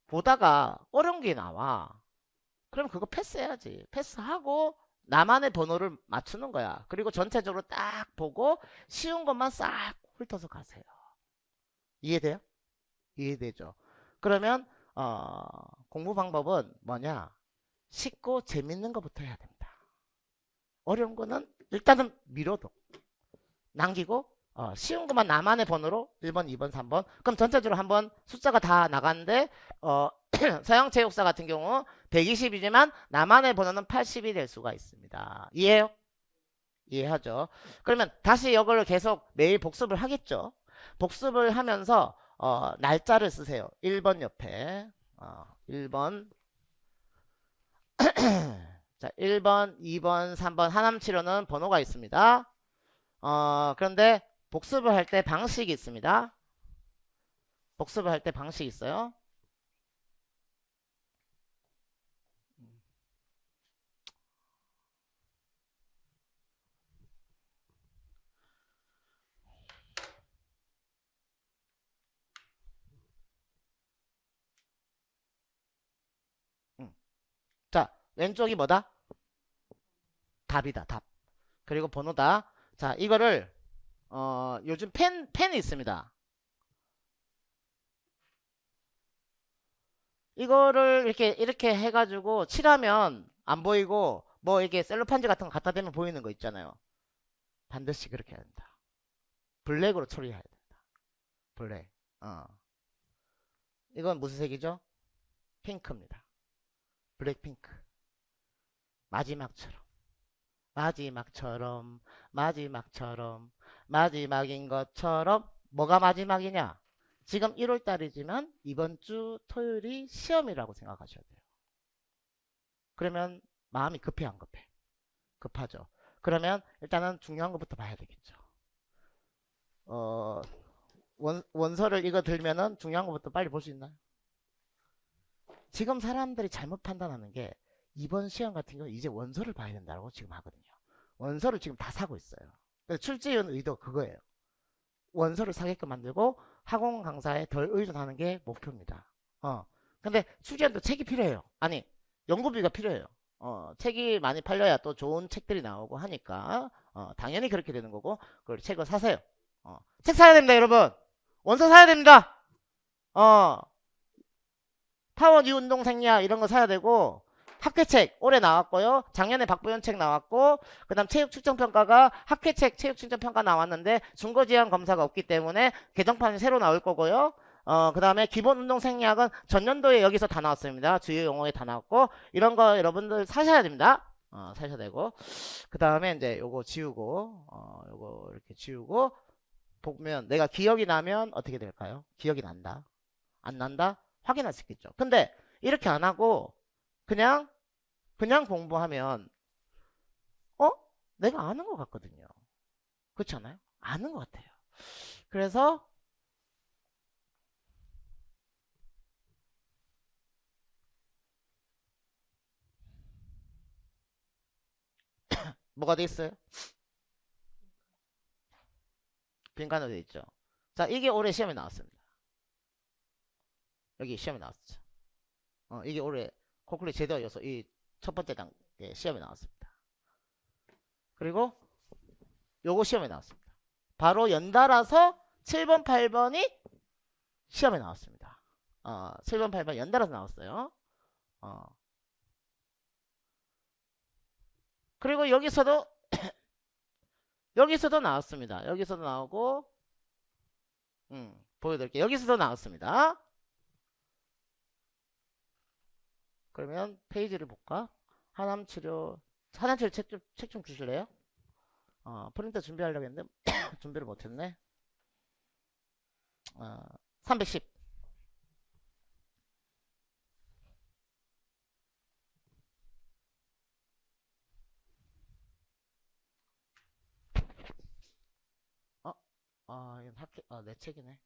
보다가 어려운 게 나와. 그럼 그거 패스해야지. 패스하고 나만의 번호를 맞추는 거야. 그리고 전체적으로 딱 보고 쉬운 것만 싹 훑어서 가세요. 이해돼요? 이해되죠? 그러면 공부 방법은 뭐냐? 쉽고 재밌는 것부터 해야 됩니다. 어려운 거는 일단은 미뤄도 남기고 쉬운 것만 나만의 번호로 1번, 2번, 3번. 그럼 전체적으로 한번 숫자가 다 나갔는데 서양체육사 같은 경우 120이지만 나만의 번호는 80이 될 수가 있습니다. 이해해요? 이해하죠? 그러면 다시 이걸 계속 매일 복습을 하겠죠? 복습을 하면서 날짜를 쓰세요. 1번 옆에 1번 자 1번, 2번, 3번 하남치료는 번호가 있습니다. 그런데 복습을 할 때 방식이 있습니다. 복습을 할 때 방식이 있어요. 자, 왼쪽이 뭐다? 답이다, 답. 그리고 번호다. 자, 이거를 요즘 펜이 있습니다. 이거를 이렇게 해가지고 칠하면 안 보이고 뭐 이렇게 셀로판지 같은 거 갖다 대면 보이는 거 있잖아요. 반드시 그렇게 해야 된다. 블랙으로 처리해야 된다. 블랙. 이건 무슨 색이죠? 핑크입니다. 블랙핑크. 마지막처럼. 마지막인 것처럼 뭐가 마지막이냐? 지금 1월달이지만 이번 주 토요일이 시험이라고 생각하셔야 돼요. 그러면 마음이 급해 안 급해? 급하죠. 그러면 일단은 중요한 것부터 봐야 되겠죠. 원서를 이거 들면은 중요한 것부터 빨리 볼 수 있나요? 지금 사람들이 잘못 판단하는 게 이번 시험 같은 경우 이제 원서를 봐야 된다고 지금 하거든요. 원서를 지금 다 사고 있어요. 그래서 출제위원 의도 그거예요. 원서를 사게끔 만들고 학원 강사에 덜 의존하는 게 목표입니다. 근데 출제위원도 책이 필요해요. 아니, 연구비가 필요해요. 책이 많이 팔려야 또 좋은 책들이 나오고 하니까 당연히 그렇게 되는 거고 그걸 책을 사세요. 책 사야 됩니다, 여러분. 원서 사야 됩니다. 파워 뉴 운동 생략 이런 거 사야 되고 학회책 올해 나왔고요. 작년에 박보현 책 나왔고 그 다음 체육 측정평가가 학회책 체육 측정평가 나왔는데 중거지향 검사가 없기 때문에 개정판이 새로 나올 거고요. 그 다음에 기본 운동 생략은 전년도에 여기서 다 나왔습니다. 주요 용어에 다 나왔고 이런 거 여러분들 사셔야 됩니다. 사셔야 되고 그 다음에 이제 요거 지우고 요거 이렇게 지우고 보면 내가 기억이 나면 어떻게 될까요? 기억이 난다. 안 난다? 확인할 수 있겠죠. 근데 이렇게 안 하고 그냥 공부하면 내가 아는 것 같거든요. 그렇지 않아요? 아는 것 같아요. 그래서 뭐가 돼 있어요? 빈칸으로 돼 있죠. 자, 이게 올해 시험에 나왔습니다. 여기 시험에 나왔죠. 이게 올해 코클리 제도여서 이 첫 번째 단계 시험에 나왔습니다. 그리고 요거 시험에 나왔습니다. 바로 연달아서 7번, 8번이 시험에 나왔습니다. 7번, 8번 연달아서 나왔어요. 그리고 여기서도 여기서도 나왔습니다. 여기서도 나오고 보여드릴게요. 여기서도 나왔습니다. 그러면 페이지를 볼까? 하남치료 책 좀 주실래요? 프린터 준비하려고 했는데 준비를 못했네. 310 이건 내 책이네.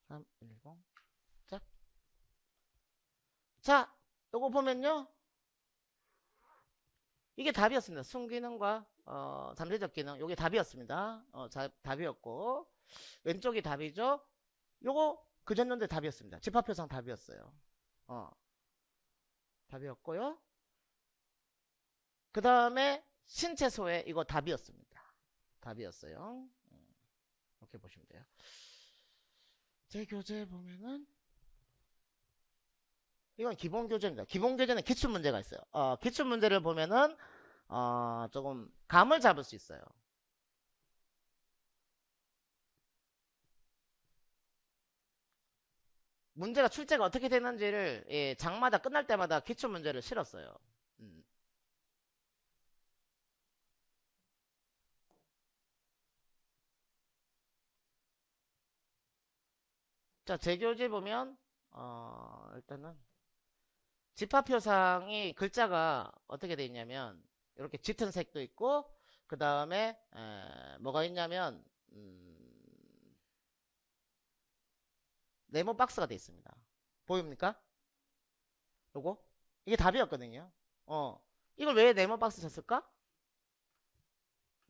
310. 자, 요거 보면요. 이게 답이었습니다. 순기능과 잠재적 기능. 요게 답이었습니다. 답이었고 왼쪽이 답이죠. 요거 그전년도에 답이었습니다. 집합표상 답이었어요. 답이었고요. 그 다음에 신체소에 이거 답이었습니다. 답이었어요. 이렇게 보시면 돼요. 제 교재 보면은 이건 기본 교재입니다. 기본 교재는 기출 문제가 있어요. 기출 문제를 보면은 조금 감을 잡을 수 있어요. 문제가 출제가 어떻게 되는지를 장마다 끝날 때마다 기출 문제를 실었어요. 자, 제 교재 보면 일단은 집합표상이 글자가 어떻게 되어 있냐면 이렇게 짙은 색도 있고 그 다음에 뭐가 있냐면 네모 박스가 되어 있습니다. 보입니까? 요거 이게 답이었거든요. 이걸 왜 네모 박스 쳤을까?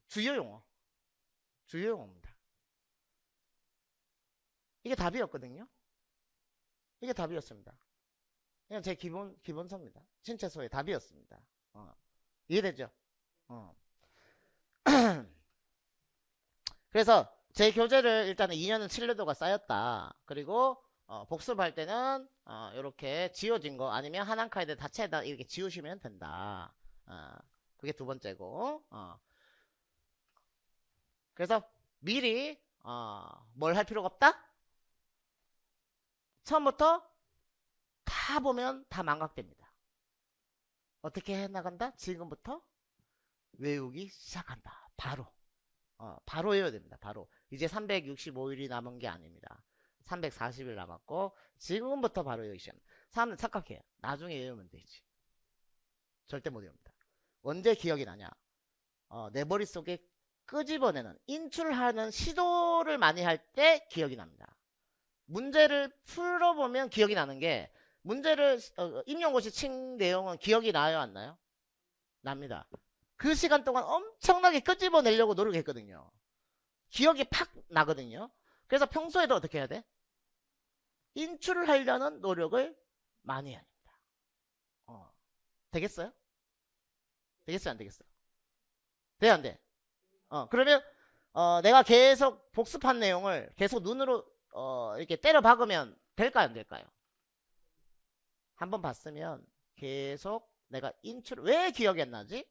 주요용어입니다. 이게 답이었거든요. 이게 답이었습니다. 그냥 제 기본서입니다. 신체소의 답이었습니다. 이해되죠? 그래서 제 교재를 일단은 2년은 신뢰도가 쌓였다. 그리고 복습할 때는 이렇게 지워진 거 아니면 한 칸에다 자체에다 이렇게 지우시면 된다. 그게 두 번째고. 그래서 미리 뭘 할 필요가 없다? 처음부터 다 보면 다 망각됩니다. 어떻게 해나간다? 지금부터 외우기 시작한다. 바로 외워야 됩니다. 바로. 이제 365일이 남은 게 아닙니다. 340일 남았고 지금부터 바로 외우기 시작합니다. 사람들 착각해요. 나중에 외우면 되지. 절대 못 외웁니다. 언제 기억이 나냐? 내 머릿속에 끄집어내는 인출하는 시도를 많이 할 때 기억이 납니다. 문제를 풀어보면 기억이 나는 게 문제를 임용고시 친 내용은 기억이 나요 안 나요? 납니다. 그 시간 동안 엄청나게 끄집어내려고 노력했거든요. 기억이 팍 나거든요. 그래서 평소에도 어떻게 해야 돼? 인출을 하려는 노력을 많이 해야 됩니다. 되겠어요? 되겠어요 안 되겠어요? 돼 안 돼? 그러면 내가 계속 복습한 내용을 계속 눈으로 이렇게 때려 박으면 될까요 안 될까요? 한번 봤으면 계속 내가 왜 기억이 안 나지?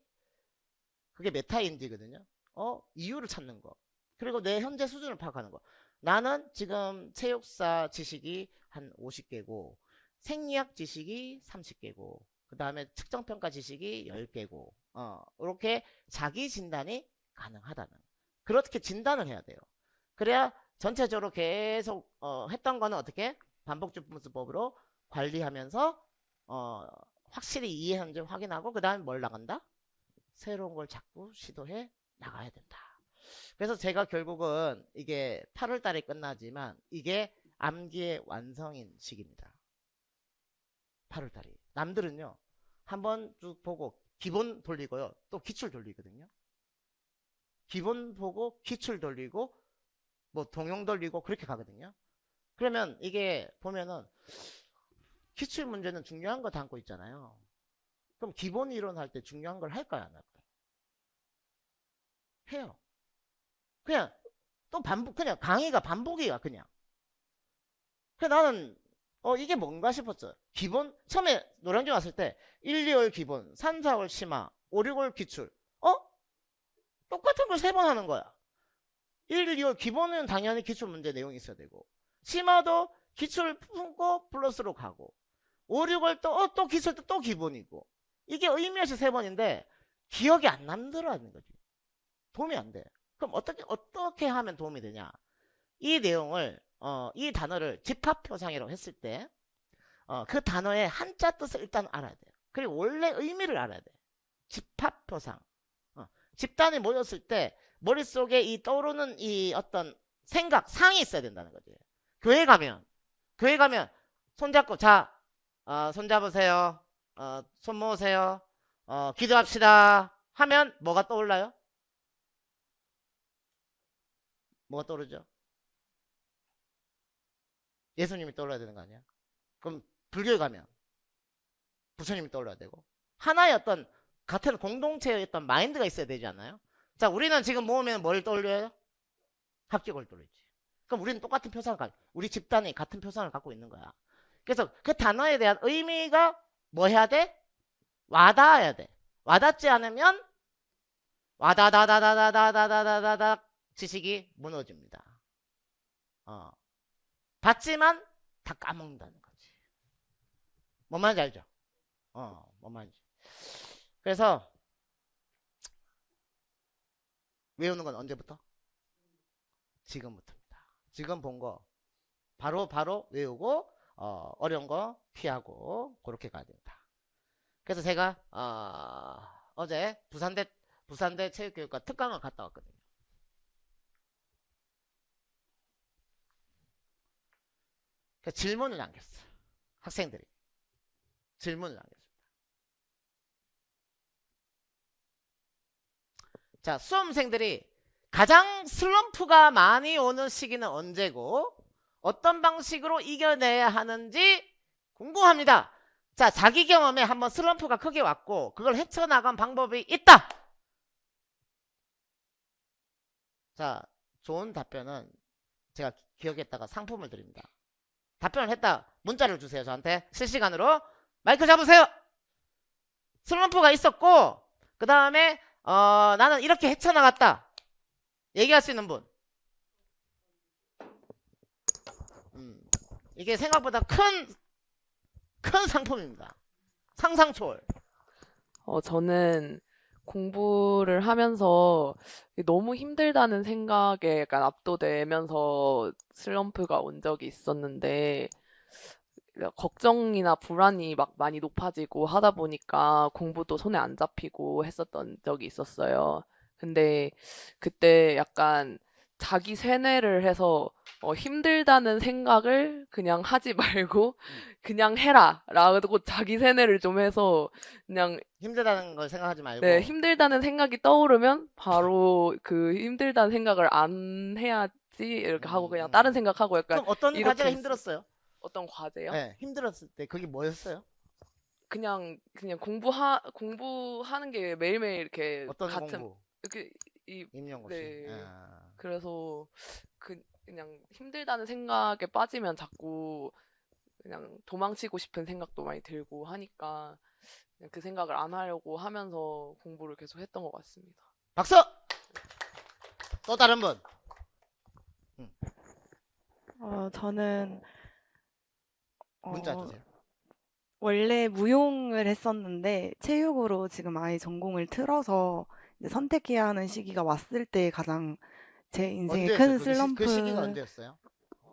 그게 메타인지거든요. 이유를 찾는 거. 그리고 내 현재 수준을 파악하는 거. 나는 지금 체육사 지식이 한 50개고 생리학 지식이 30개고 그 다음에 측정평가 지식이 10개고 이렇게 자기 진단이 가능하다는 그렇게 진단을 해야 돼요. 그래야 전체적으로 계속 했던 거는 어떻게 반복주분수법으로 관리하면서 확실히 이해하는지 확인하고 그 다음에 뭘 나간다? 새로운 걸 자꾸 시도해 나가야 된다. 그래서 제가 결국은 이게 8월 달에 끝나지만 이게 암기의 완성인 시기입니다. 8월 달이. 남들은요. 한번 쭉 보고 기본 돌리고요. 또 기출 돌리거든요. 기본 보고 기출 돌리고 뭐 동용 돌리고 그렇게 가거든요. 그러면 이게 보면은 기출 문제는 중요한 거 담고 있잖아요. 그럼 기본 이론 할 때 중요한 걸 할까요 안 할까요? 해요. 그냥 또 반복 그냥 강의가 반복이야 그냥. 그래서 나는 이게 뭔가 싶었어요. 기본 처음에 노량진 왔을 때 1, 2월 기본 3, 4월 심화 5, 6월 기출 똑같은 걸 3번 하는 거야. 1, 2월 기본은 당연히 기출 문제 내용이 있어야 되고 심화도 기출 풀고 플러스로 가고 5, 6월 또 기출도 또 기본이고 이게 의미 없이 3번인데 기억이 안 남더라는 거지. 도움이 안 돼. 그럼 어떻게 하면 도움이 되냐? 이 내용을 이 단어를 집합표상이라고 했을 때 그 단어의 한자 뜻을 일단 알아야 돼요. 그리고 원래 의미를 알아야 돼. 집합표상. 집단이 모였을 때 머릿속에 이 떠오르는 이 어떤 생각, 상이 있어야 된다는 거지. 교회 가면 손잡고 자, 손잡으세요. 손 모으세요. 기도합시다. 하면 뭐가 떠올라요? 뭐가 떠오르죠? 예수님이 떠올라야 되는 거 아니야? 그럼 불교에 가면 부처님이 떠올라야 되고 하나의 어떤 같은 공동체의 어떤 마인드가 있어야 되지 않나요? 자, 우리는 지금 모으면 뭘 떠올려요? 합격을 떠올리지. 그럼 우리는 똑같은 표상을 우리 집단이 같은 표상을 갖고 있는 거야. 그래서 그 단어에 대한 의미가 뭐 해야 돼? 와닿아야 돼. 와닿지 않으면 와다다다다다다다다다다 지식이 무너집니다. 받지만 다 까먹는다는 거지. 뭔 말인지 알죠? 뭔 말인지. 그래서 외우는 건 언제부터? 지금부터입니다. 지금 본 거 바로 외우고 어려운 거 피하고 그렇게 가야 됩니다. 그래서 제가 어제 부산대 체육교육과 특강을 갔다 왔거든요. 그래서 질문을 남겼어요. 학생들이 질문을 남겼습니다. 자, 수험생들이 가장 슬럼프가 많이 오는 시기는 언제고 어떤 방식으로 이겨내야 하는지 궁금합니다. 자, 자기 경험에 한번 슬럼프가 크게 왔고 그걸 헤쳐나간 방법이 있다. 자, 좋은 답변은 제가 기억했다가 상품을 드립니다. 답변을 했다. 문자를 주세요. 저한테 실시간으로. 마이크 잡으세요. 슬럼프가 있었고 그 다음에 나는 이렇게 헤쳐나갔다. 얘기할 수 있는 분. 이게 생각보다 큰 상품입니다. 상상 초월. 저는 공부를 하면서 너무 힘들다는 생각에 약간 압도되면서 슬럼프가 온 적이 있었는데, 걱정이나 불안이 막 많이 높아지고 하다 보니까 공부도 손에 안 잡히고 했었던 적이 있었어요. 근데 그때 약간 자기 세뇌를 해서 힘들다는 생각을 그냥 하지 말고 그냥 해라 라고 자기 세뇌를 좀 해서 그냥 힘들다는 걸 생각하지 말고. 네, 힘들다는 생각이 떠오르면 바로 그 힘들다는 생각을 안 해야지 이렇게 하고 그냥 다른 생각하고 약간 그럼 어떤 이렇게 과제가 했어요. 힘들었어요? 어떤 과제요? 네, 힘들었을 때 그게 뭐였어요? 그냥 공부하는 게 매일매일 이렇게 어떤 같은 공부? 이렇게 임용고시. 네. 그래서 그냥 힘들다는 생각에 빠지면 자꾸 그냥 도망치고 싶은 생각도 많이 들고 하니까 그냥 그 생각을 안 하려고 하면서 공부를 계속 했던 것 같습니다. 박수! 또 다른 분. 저는 문자 주세요. 원래 무용을 했었는데 체육으로 지금 아예 전공을 틀어서 이제 선택해야 하는 시기가 왔을 때 가장 제 인생의 큰 슬럼프. 그 시기가 언제였어요?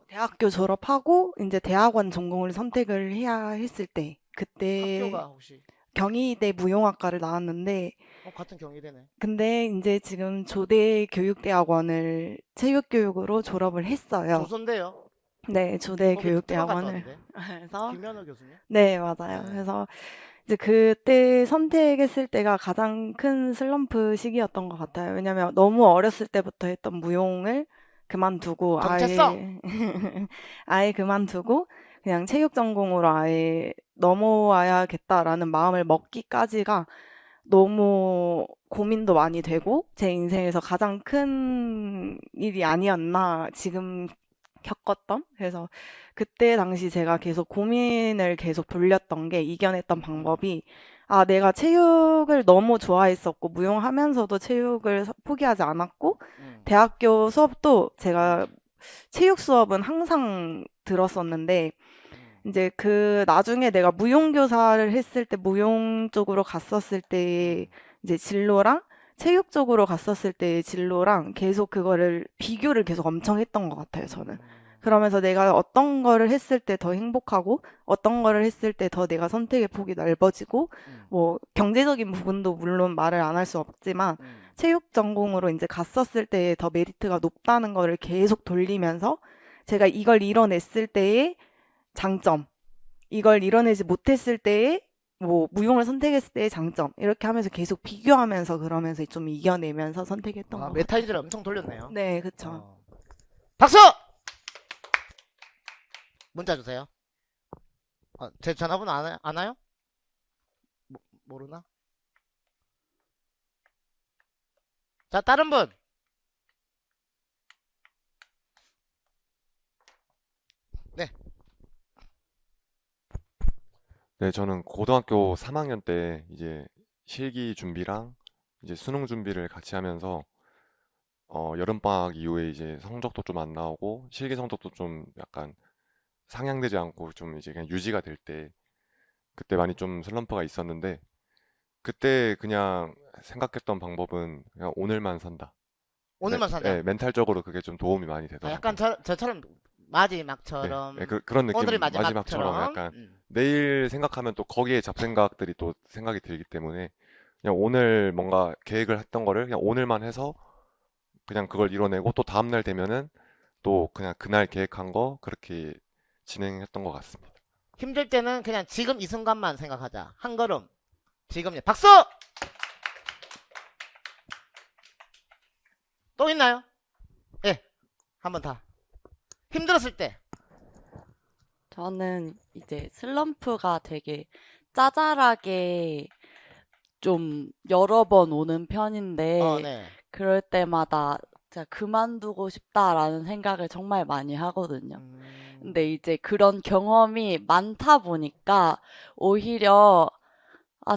대학교 졸업하고 이제 대학원 전공을 선택을 해야 했을 때 그때 학교가 혹시 경희대 무용학과를 나왔는데 같은 경희대네. 근데 이제 지금 조대 교육대학원을 체육교육으로 졸업을 했어요. 조선대요. 네, 조대 거기 교육대학원을. 들어갔다 그래서 김현우 교수님. 네, 맞아요. 네. 그래서 이제 그때 선택했을 때가 가장 큰 슬럼프 시기였던 것 같아요. 왜냐면 너무 어렸을 때부터 했던 무용을 그만두고 정체성! 아예 그만두고 그냥 체육 전공으로 아예 넘어와야겠다라는 마음을 먹기까지가 너무 고민도 많이 되고 제 인생에서 가장 큰 일이 아니었나 지금 겪었던. 그래서 그때 당시 제가 계속 고민을 계속 돌렸던 게 이겨냈던 방법이 내가 체육을 너무 좋아했었고 무용하면서도 체육을 포기하지 않았고 대학교 수업도 제가 체육 수업은 항상 들었었는데 이제 그 나중에 내가 무용교사를 했을 때 무용 쪽으로 갔었을 때 이제 진로랑 체육 쪽으로 갔었을 때의 진로랑 계속 그거를 비교를 계속 엄청 했던 것 같아요, 저는. 그러면서 내가 어떤 거를 했을 때 더 행복하고 어떤 거를 했을 때 더 내가 선택의 폭이 넓어지고 뭐 경제적인 부분도 물론 말을 안 할 수 없지만 체육 전공으로 이제 갔었을 때 더 메리트가 높다는 거를 계속 돌리면서 제가 이걸 이뤄냈을 때의 장점, 이걸 이뤄내지 못했을 때의 뭐 무용을 선택했을 때의 장점 이렇게 하면서 계속 비교하면서 그러면서 좀 이겨내면서 선택했던 것 같아요. 메타인지를 엄청 돌렸네요. 네, 그쵸. 박수! 문자 주세요. 제 전화번호 아나요? 모르나? 자, 다른 분. 네. 네, 저는 고등학교 3학년 때 이제 실기 준비랑 이제 수능 준비를 같이 하면서 여름방학 이후에 이제 성적도 좀 안 나오고 실기 성적도 좀 약간 상향되지 않고 좀 이제 그냥 유지가 될 때 그때 많이 좀 슬럼프가 있었는데 그때 그냥 생각했던 방법은 그냥 오늘만 산다. 오늘만 산다. 네, 멘탈적으로 그게 좀 도움이 많이 되더라고요. 약간 저처럼 네, 마지막처럼 네, 그런 느낌. 오늘이 마지막처럼 마지막처럼 약간 내일 생각하면 또 거기에 잡생각들이 또 생각이 들기 때문에 그냥 오늘 뭔가 계획을 했던 거를 그냥 오늘만 해서 그냥 그걸 이뤄내고 또 다음날 되면은 또 그냥 그날 계획한 거 그렇게 진행했던 것 같습니다. 힘들 때는 그냥 지금 이 순간만 생각하자. 한 걸음 지금요. 박수! 또 있나요? 예, 한 번 더. 힘들었을 때. 저는 이제 슬럼프가 되게 짜잘하게 좀 여러 번 오는 편인데 네. 그럴 때마다 진짜 그만두고 싶다라는 생각을 정말 많이 하거든요. 근데 이제 그런 경험이 많다 보니까 오히려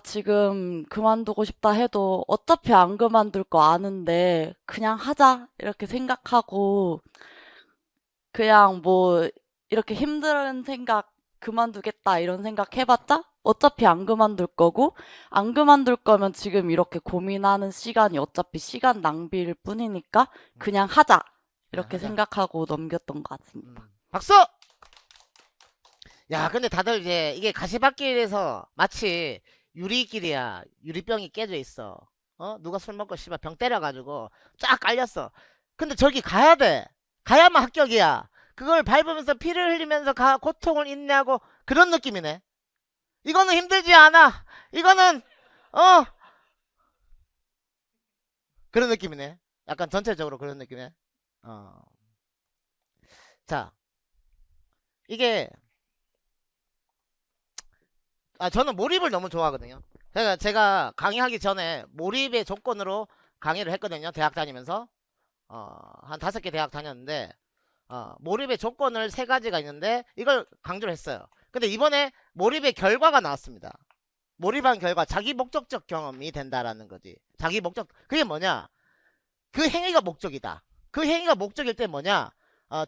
지금 그만두고 싶다 해도 어차피 안 그만둘 거 아는데 그냥 하자 이렇게 생각하고 그냥 뭐 이렇게 힘든 생각 그만두겠다 이런 생각 해봤자 어차피 안 그만둘 거고 안 그만둘 거면 지금 이렇게 고민하는 시간이 어차피 시간 낭비일 뿐이니까 그냥 하자 이렇게 하자. 생각하고 넘겼던 것 같습니다. 박수! 야, 근데 다들 이제 이게 가시밭길에서 마치 유리길이야. 유리병이 깨져 있어. 누가 술 먹고 씨발 병 때려가지고 쫙 깔렸어. 근데 저기 가야 돼. 가야만 합격이야. 그걸 밟으면서 피를 흘리면서 고통을 인내하고 그런 느낌이네. 이거는 힘들지 않아. 이거는 그런 느낌이네. 약간 전체적으로 그런 느낌이네. 자, 이게 저는 몰입을 너무 좋아하거든요. 제가 강의하기 전에 몰입의 조건으로 강의를 했거든요. 대학 다니면서 한 5개 대학 다녔는데 몰입의 조건을 3가지가 있는데 이걸 강조를 했어요. 근데 이번에 몰입의 결과가 나왔습니다. 몰입한 결과 자기 목적적 경험이 된다라는 거지. 자기 목적 그게 뭐냐? 그 행위가 목적이다. 그 행위가 목적일 때 뭐냐?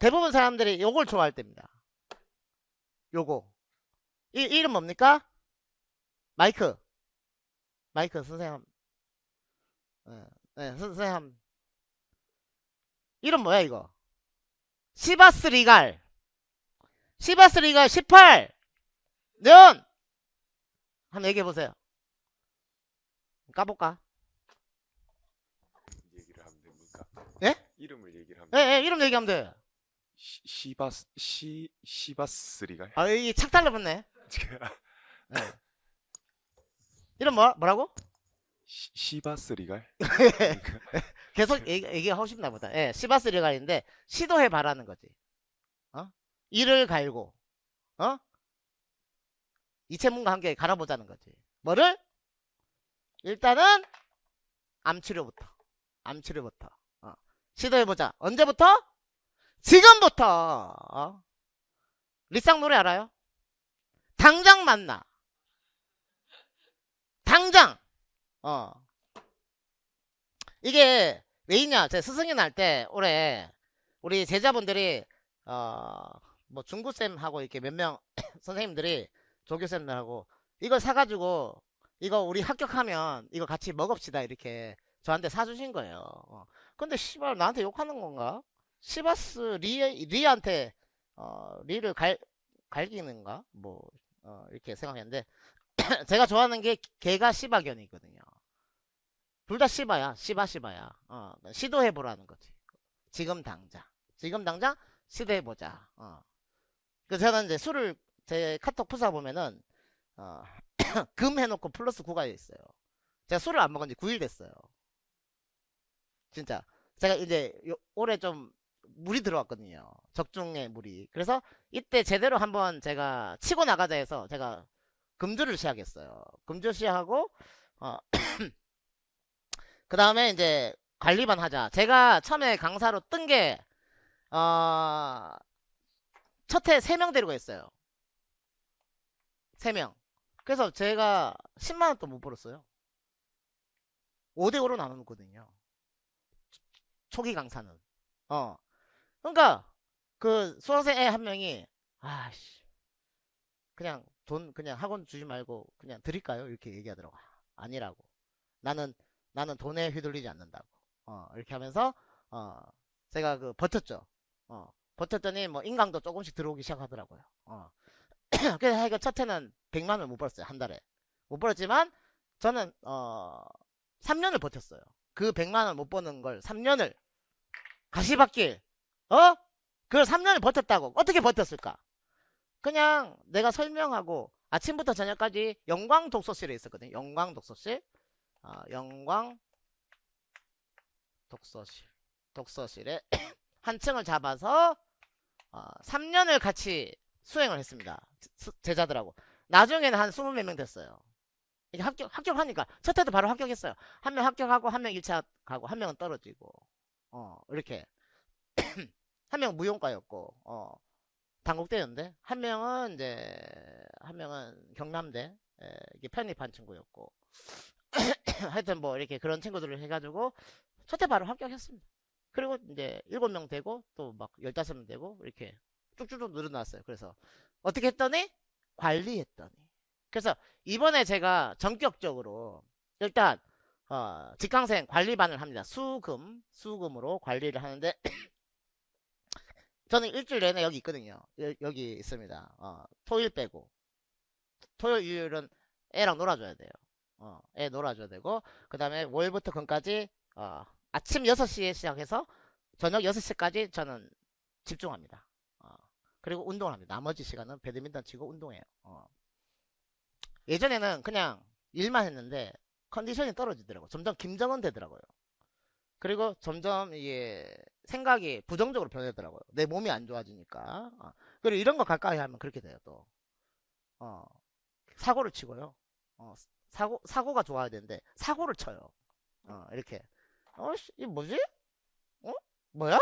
대부분 사람들이 요걸 좋아할 때입니다. 요거 이름 뭡니까? 마이크 선생님. 네, 선생님 이름 뭐야 이거? 시바스 리갈 18년 한번 얘기해보세요. 까볼까? 얘기를 하면 됩니까? 예? 이름을 얘기를 하면 예, 이름 얘기하면 돼. 시바스리갈? 이 착 달라붙네. 이름 뭐라고? 시바스리갈? 계속 얘기하고 싶나 보다. 예, 시바스 리갈인데 시도해 봐라는 거지. 이를 갈고 이체문과 함께 갈아보자는 거지. 뭐를? 일단은 암치료부터 시도해보자. 언제부터? 지금부터. 리쌍 노래 알아요? 당장 만나. 당장. 이게 왜 있냐? 제 스승이 날 때 올해 우리 제자분들이 뭐 중구쌤하고 이렇게 몇 명 선생님들이 조교쌤들하고 이걸 사가지고 이거 우리 합격하면 이거 같이 먹읍시다 이렇게 저한테 사주신 거예요. 근데 씨발 나한테 욕하는 건가? 시바스 리한테 리를 갈기는가? 뭐, 이렇게 생각했는데, 제가 좋아하는 게 개가 시바견이거든요. 둘 다 시바야. 시바야. 시도해보라는 거지. 지금 당장 시도해보자. 그래서 저는 이제 술을 제 카톡 프사 보면은, 금 해놓고 플러스 9가 있어요. 제가 술을 안 먹은 지 9일 됐어요. 진짜. 제가 이제 올해 좀 물이 들어왔거든요. 적중의 물이. 그래서 이때 제대로 한번 제가 치고 나가자 해서 제가 금주를 시작했어요. 금주 시작하고, 그 다음에 이제 관리반 하자. 제가 처음에 강사로 뜬 게, 첫 해 3명 데리고 했어요. 3명. 그래서 제가 10만원 또 못 벌었어요. 5대5로 나누거든요. 초기 강사는. 그러니까, 그 수험생 애 한 명이, 아씨, 그냥 돈, 그냥 학원 주지 말고 그냥 드릴까요? 이렇게 얘기하더라고. 아니라고. 나는 돈에 휘둘리지 않는다고. 이렇게 하면서, 제가 그 버텼죠. 버텼더니 뭐 인강도 조금씩 들어오기 시작하더라고요. 그래서 이거 첫 해는 100만원 못 벌었어요. 한 달에. 못 벌었지만, 저는, 3년을 버텼어요. 그 100만원 못 버는 걸 3년을 가시밭길, 그걸 3년을 버텼다고. 어떻게 버텼을까? 그냥 내가 설명하고 아침부터 저녁까지 영광 독서실에 있었거든요. 영광 독서실. 영광 독서실에 한 층을 잡아서 3년을 같이 수행을 했습니다. 제자들하고. 나중에는 한 20몇 명 됐어요. 이게 합격하니까 첫 해도 바로 합격했어요. 한 명 합격하고 한 명 1차 가고 한 명은 떨어지고 이렇게 한 명 무용과였고 단국대였는데 한 명은 경남대 이게 편입한 친구였고 하여튼 뭐 이렇게 그런 친구들을 해가지고 첫 해 바로 합격했습니다. 그리고 이제 7명 되고 또 막 15명 되고 이렇게 쭉쭉쭉 늘어났어요. 그래서 어떻게 했더니 관리했더니 그래서 이번에 제가 전격적으로 일단 직강생 관리반을 합니다. 수금으로 관리를 하는데 저는 일주일 내내 여기 있거든요. 여기 있습니다. 토요일 빼고 토요일 일요일은 애랑 놀아줘야 돼요. 애 놀아줘야 되고 그 다음에 월요일부터 금까지 아침 6시에 시작해서 저녁 6시까지 저는 집중합니다. 그리고 운동을 합니다. 나머지 시간은 배드민턴 치고 운동해요. 예전에는 그냥 일만 했는데 컨디션이 떨어지더라고요. 점점 김정은 되더라고요. 그리고 점점 이게 생각이 부정적으로 변하더라고요. 내 몸이 안 좋아지니까. 그리고 이런 거 가까이 하면 그렇게 돼요. 또 사고를 치고요. 사고가 좋아야 되는데 사고를 쳐요. 이렇게 이 뭐지? 뭐야?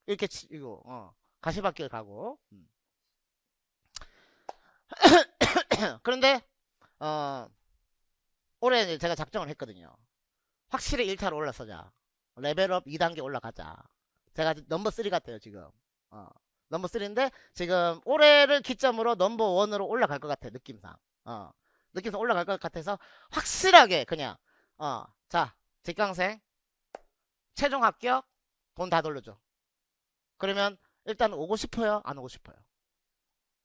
이렇게 이거 가시밭길 가고. 그런데 올해 제가 작정을 했거든요. 확실히 1차로 올라서자. 레벨업 2단계 올라가자. 제가 넘버 3 같아요 지금. 넘버 3인데 지금 올해를 기점으로 넘버 1으로 올라갈 것 같아요. 느낌상. 느낌상 올라갈 것 같아서 확실하게 그냥 자 직강생 최종 합격 돈 다 돌려줘. 그러면 일단 오고 싶어요? 안 오고 싶어요?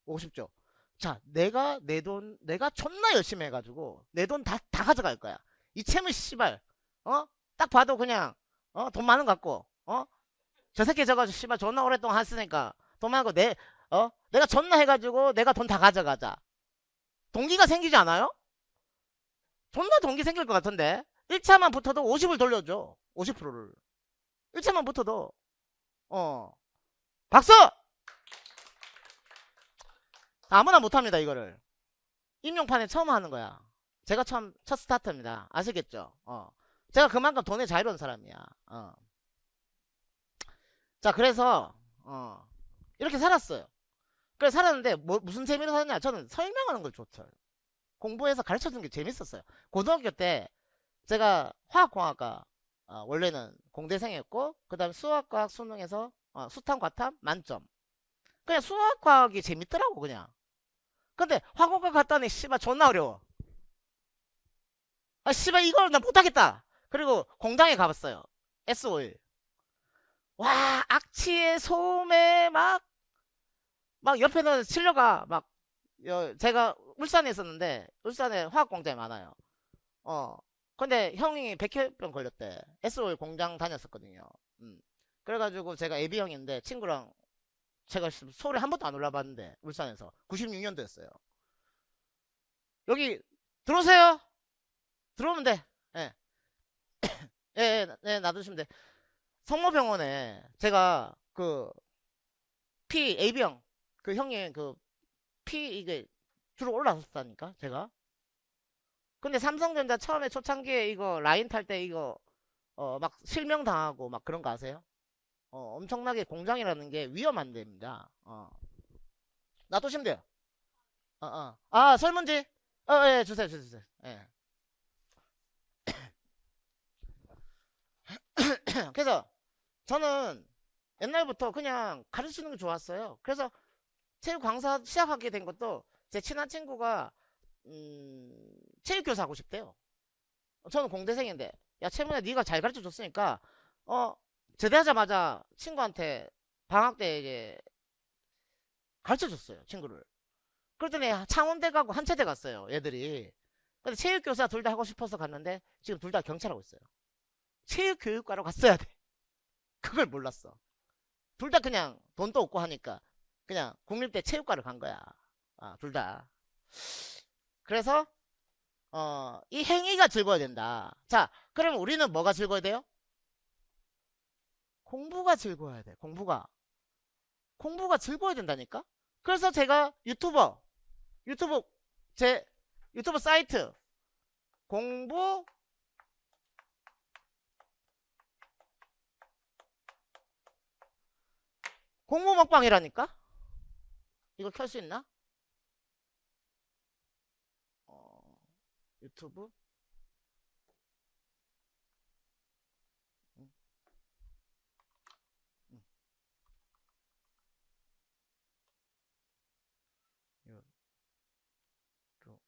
오고 싶죠? 자, 내가 내 돈, 내가 존나 열심히 해가지고 내 돈 다 가져갈 거야. 이채무 씨발, 딱 봐도 그냥, 돈 많은 것 같고, 저 새끼 저거 씨발 존나 오랫동안 했으니까 돈 많은 거 내가 존나 해가지고 내가 돈 다 가져가자. 동기가 생기지 않아요? 존나 동기 생길 것 같은데 1차만 붙어도 50을 돌려줘. 50%를 1차만 붙어도 박수! 아무나 못합니다. 이거를 임용판에 처음 하는 거야. 제가 첫 스타트입니다. 아시겠죠? 제가 그만큼 돈에 자유로운 사람이야. 자 그래서 이렇게 살았어요. 그래서 살았는데 무슨 재미로 살았냐. 저는 설명하는 걸 좋죠. 공부해서 가르쳐주는 게 재밌었어요. 고등학교 때 제가 화학공학과 원래는 공대생이었고 그 다음에 수학과학 수능에서 수탐 과탐 만점. 그냥 수학과학이 재밌더라고 그냥. 근데 화공과 갔더니 씨발 존나 어려워. 씨발 이걸 나 못하겠다. 그리고 공장에 가봤어요. S5일. 와 악취에 소음에 막 막 옆에는 실려가 막 제가 울산에 있었는데 울산에 화학 공장이 많아요. 근데 형이 백혈병 걸렸대. SOL 공장 다녔었거든요. 음. 그래가지고 제가 AB형인데 친구랑 제가 서울에 한 번도 안 올라봤는데 울산에서 96년도였어요. 여기 들어오세요. 들어오면 돼. 예. 예, 예, 네, 놔두시면 돼. 성모병원에 제가 그 AB형 그 형이 그 이게 주로 올라왔었다니까 제가. 근데 삼성전자 처음에 초창기에 이거 라인 탈 때 이거 막 실명 당하고 막 그런 거 아세요? 엄청나게 공장이라는 게 위험한 데입니다. 놔두시면 돼요. 아, 설문지? 예, 주세요, 주세요. 예. 그래서 저는 옛날부터 그냥 가르치는 게 좋았어요. 그래서 체육 강사 시작하게 된 것도 제 친한 친구가 체육교사 하고 싶대요. 저는 공대생인데 야 채문에 네가 잘 가르쳐 줬으니까 제대하자마자 친구한테 방학 때 이제 가르쳐 줬어요 친구를. 그랬더니 창원대 가고 한체대 갔어요 애들이. 근데 체육교사 둘 다 하고 싶어서 갔는데 지금 둘 다 경찰하고 있어요. 체육교육과로 갔어야 돼. 그걸 몰랐어. 둘 다 그냥 돈도 없고 하니까 그냥 국립대 체육과를 간 거야. 둘 다. 그래서 이 행위가 즐거워야 된다. 자, 그러면 우리는 뭐가 즐거워야 돼요? 공부가 즐거워야 돼. 공부가 즐거워야 된다니까? 그래서 제가 제 유튜브 사이트 공부 먹방이라니까? 이거 켤 수 있나? 유튜브 음, 음. 요, 요.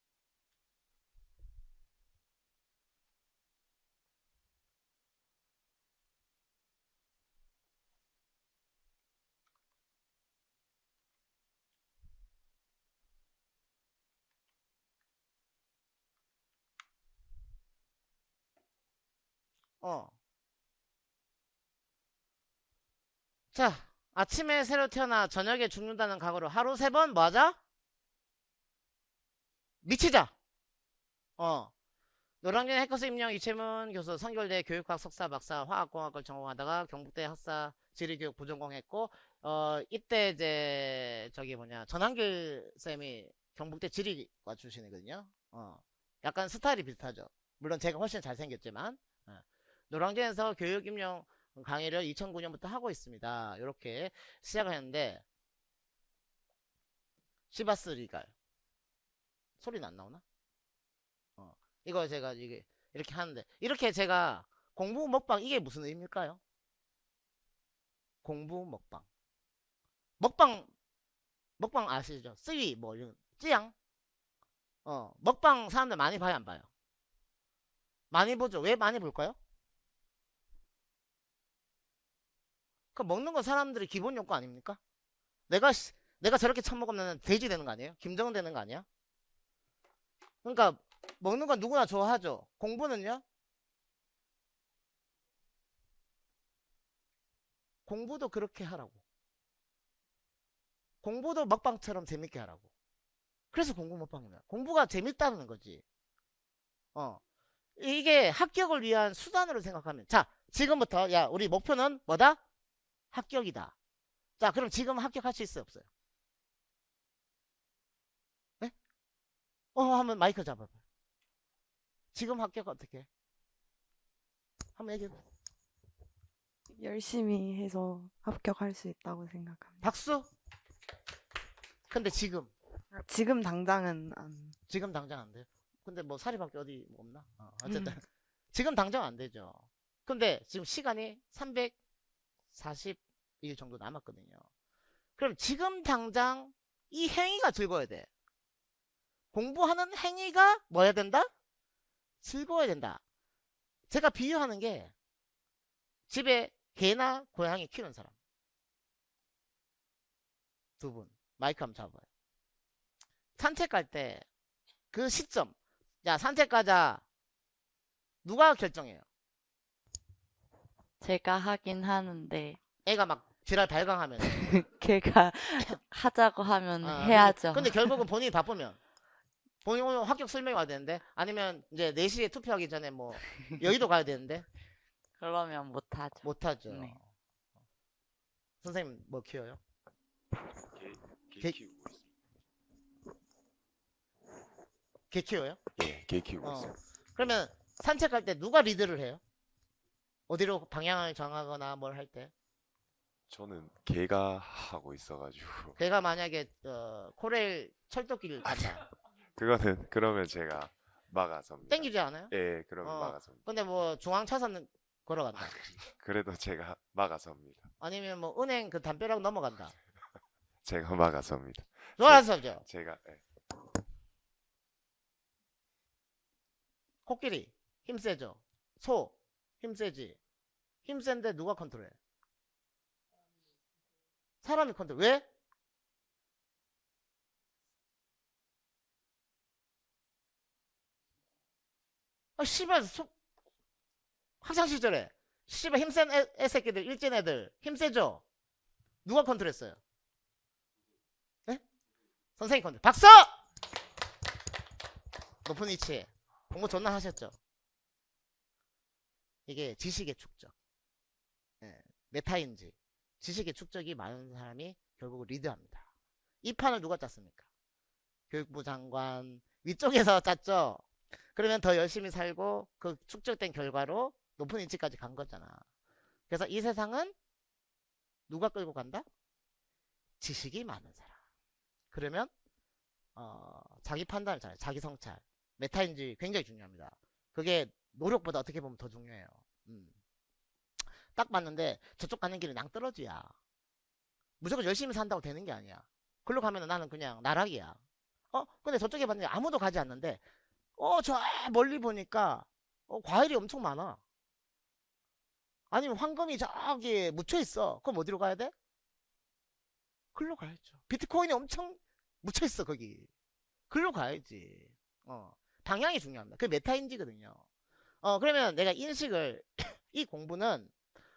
자, 아침에 새로 태어나 저녁에 죽는다는 각오로 하루 3번 뭐 하자? 미치자. 노량진 해커스 임용 이채문 교수 성결대 교육학 석사 박사 화학공학을 전공하다가 경북대 학사 지리교육 부전공했고 이때 이제 저기 뭐냐 전한길 쌤이 경북대 지리과 출신이거든요. 약간 스타일이 비슷하죠. 물론 제가 훨씬 잘생겼지만 노량진에서 교육 임용 강의를 2009년부터 하고 있습니다. 이렇게 시작을 했는데 시바스 리갈 소리는 안 나오나? 이거 제가 이게 이렇게 하는데 이렇게 제가 공부 먹방 이게 무슨 의미일까요? 공부 먹방 아시죠? 쓰위 뭐 이런 찌양 먹방 사람들 많이 봐요 안 봐요? 많이 보죠. 왜 많이 볼까요? 그 먹는 건 사람들의 기본 욕구 아닙니까? 내가 저렇게 처먹으면 돼지 되는 거 아니에요? 김정은 되는 거 아니야? 그러니까 먹는 건 누구나 좋아하죠. 공부는요? 공부도 그렇게 하라고. 공부도 먹방처럼 재밌게 하라고. 그래서 공부 먹방이야. 공부가 재밌다는 거지. 이게 합격을 위한 수단으로 생각하면 자 지금부터 야 우리 목표는 뭐다? 합격이다. 자 그럼 지금 합격할 수 있어요 없어요? 네? 하면 마이크 잡아봐. 지금 합격 어떻게 해? 한번 얘기해봐. 열심히 해서 합격할 수 있다고 생각합니다. 박수. 근데 지금 당장은 안. 지금 당장 안 돼요. 근데 뭐 사립학교 어디 뭐 없나? 어쨌든 지금 당장 안 되죠. 근데 지금 시간이 340일 정도 남았거든요. 그럼 지금 당장 이 행위가 즐거워야 돼. 공부하는 행위가 뭐야 된다? 즐거워야 된다. 제가 비유하는 게 집에 개나 고양이 키우는 사람 두 분. 마이크 한번 잡아봐요. 산책 갈 때 그 시점, 야 산책 가자, 누가 결정해요? 제가 하긴 하는데 애가 막 지랄 발광하면. 걔가 하자고 하면 아, 해야죠. 근데 결국은 본인이 바쁘면 본인 오늘 합격 설명이 와야 되는데, 아니면 이제 4시에 투표하기 전에 뭐 여의도 가야 되는데 그러면 못하죠. 못하죠. 네. 선생님 뭐 키워요? 개 키우고 있습니다. 개 키워요? 예, 개 키우고 어. 있어요. 그러면 산책할 때 누가 리드를 해요? 어디로 방향을 정하거나 뭘 할 때? 저는 개가 하고 있어가지고 걔가 만약에 코레일 철도길 간다. 그러면 제가 막아섭니다. 땡기지 않아요? 예, 그러면 어. 막아섭니다. 근데 뭐 중앙 차선 걸어간다. 그래도 제가 막아섭니다. 아니면 뭐 은행 그 담벼락 넘어간다. 제가 막아섭니다. 좋아하죠? 제가 예. 코끼리 힘세죠? 소 힘세지? 힘센데 누가 컨트롤해? 사람이 컨트롤. 왜? 아 씨발 학창 시절에 씨발 힘센 애새끼들, 일진 애들 힘세죠? 누가 컨트롤했어요? 네? 선생님 컨트롤. 박수! 높은 위치에 공부 존나 하셨죠? 이게 지식의 축적. 예, 메타인지 지식의 축적이 많은 사람이 결국 리드합니다. 이 판을 누가 짰습니까? 교육부 장관 위쪽에서 짰죠? 그러면 더 열심히 살고 그 축적된 결과로 높은 위치까지 간 거잖아. 그래서 이 세상은 누가 끌고 간다? 지식이 많은 사람. 그러면 자기 판단을 잘해. 자기 성찰. 메타인지 굉장히 중요합니다. 그게 노력보다 어떻게 보면 더 중요해요. 딱 봤는데 저쪽 가는 길은 낭떠러지야. 무조건 열심히 산다고 되는 게 아니야. 글로 가면 나는 그냥 나락이야. 근데 저쪽에 봤는데 아무도 가지 않는데 저 멀리 보니까 과일이 엄청 많아. 아니면 황금이 저기 묻혀 있어. 그럼 어디로 가야 돼? 글로 가야죠. 비트코인이 엄청 묻혀 있어 거기. 글로 가야지. 방향이 중요합니다. 그게 메타인지거든요. 그러면 내가 인식을 이 공부는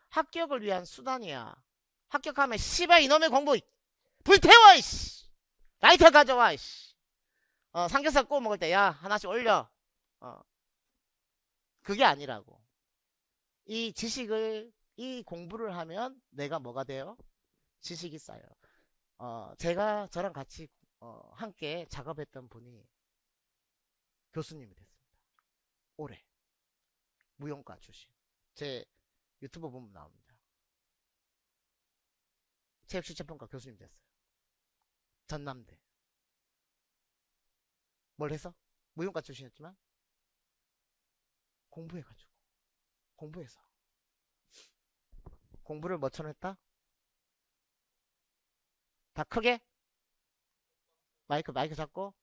합격을 위한 수단이야. 합격하면 씨발 이놈의 공부 불태워 이씨. 라이터 가져와 이씨. 삼겹살 구워 먹을 때 야 하나씩 올려. 그게 아니라고. 이 지식을 이 공부를 하면 내가 뭐가 돼요? 지식이 쌓여요. 제가 저랑 같이 함께 작업했던 분이 교수님이 됐습니다. 올해 무용과 출신. 제 유튜브 보면 나옵니다. 체육실천평가 교수님 됐어요. 전남대. 뭘 해서? 무용과 출신이었지만 공부해가지고 공부해서 공부를 뭐처럼 했다? 다 크게 마이크 잡고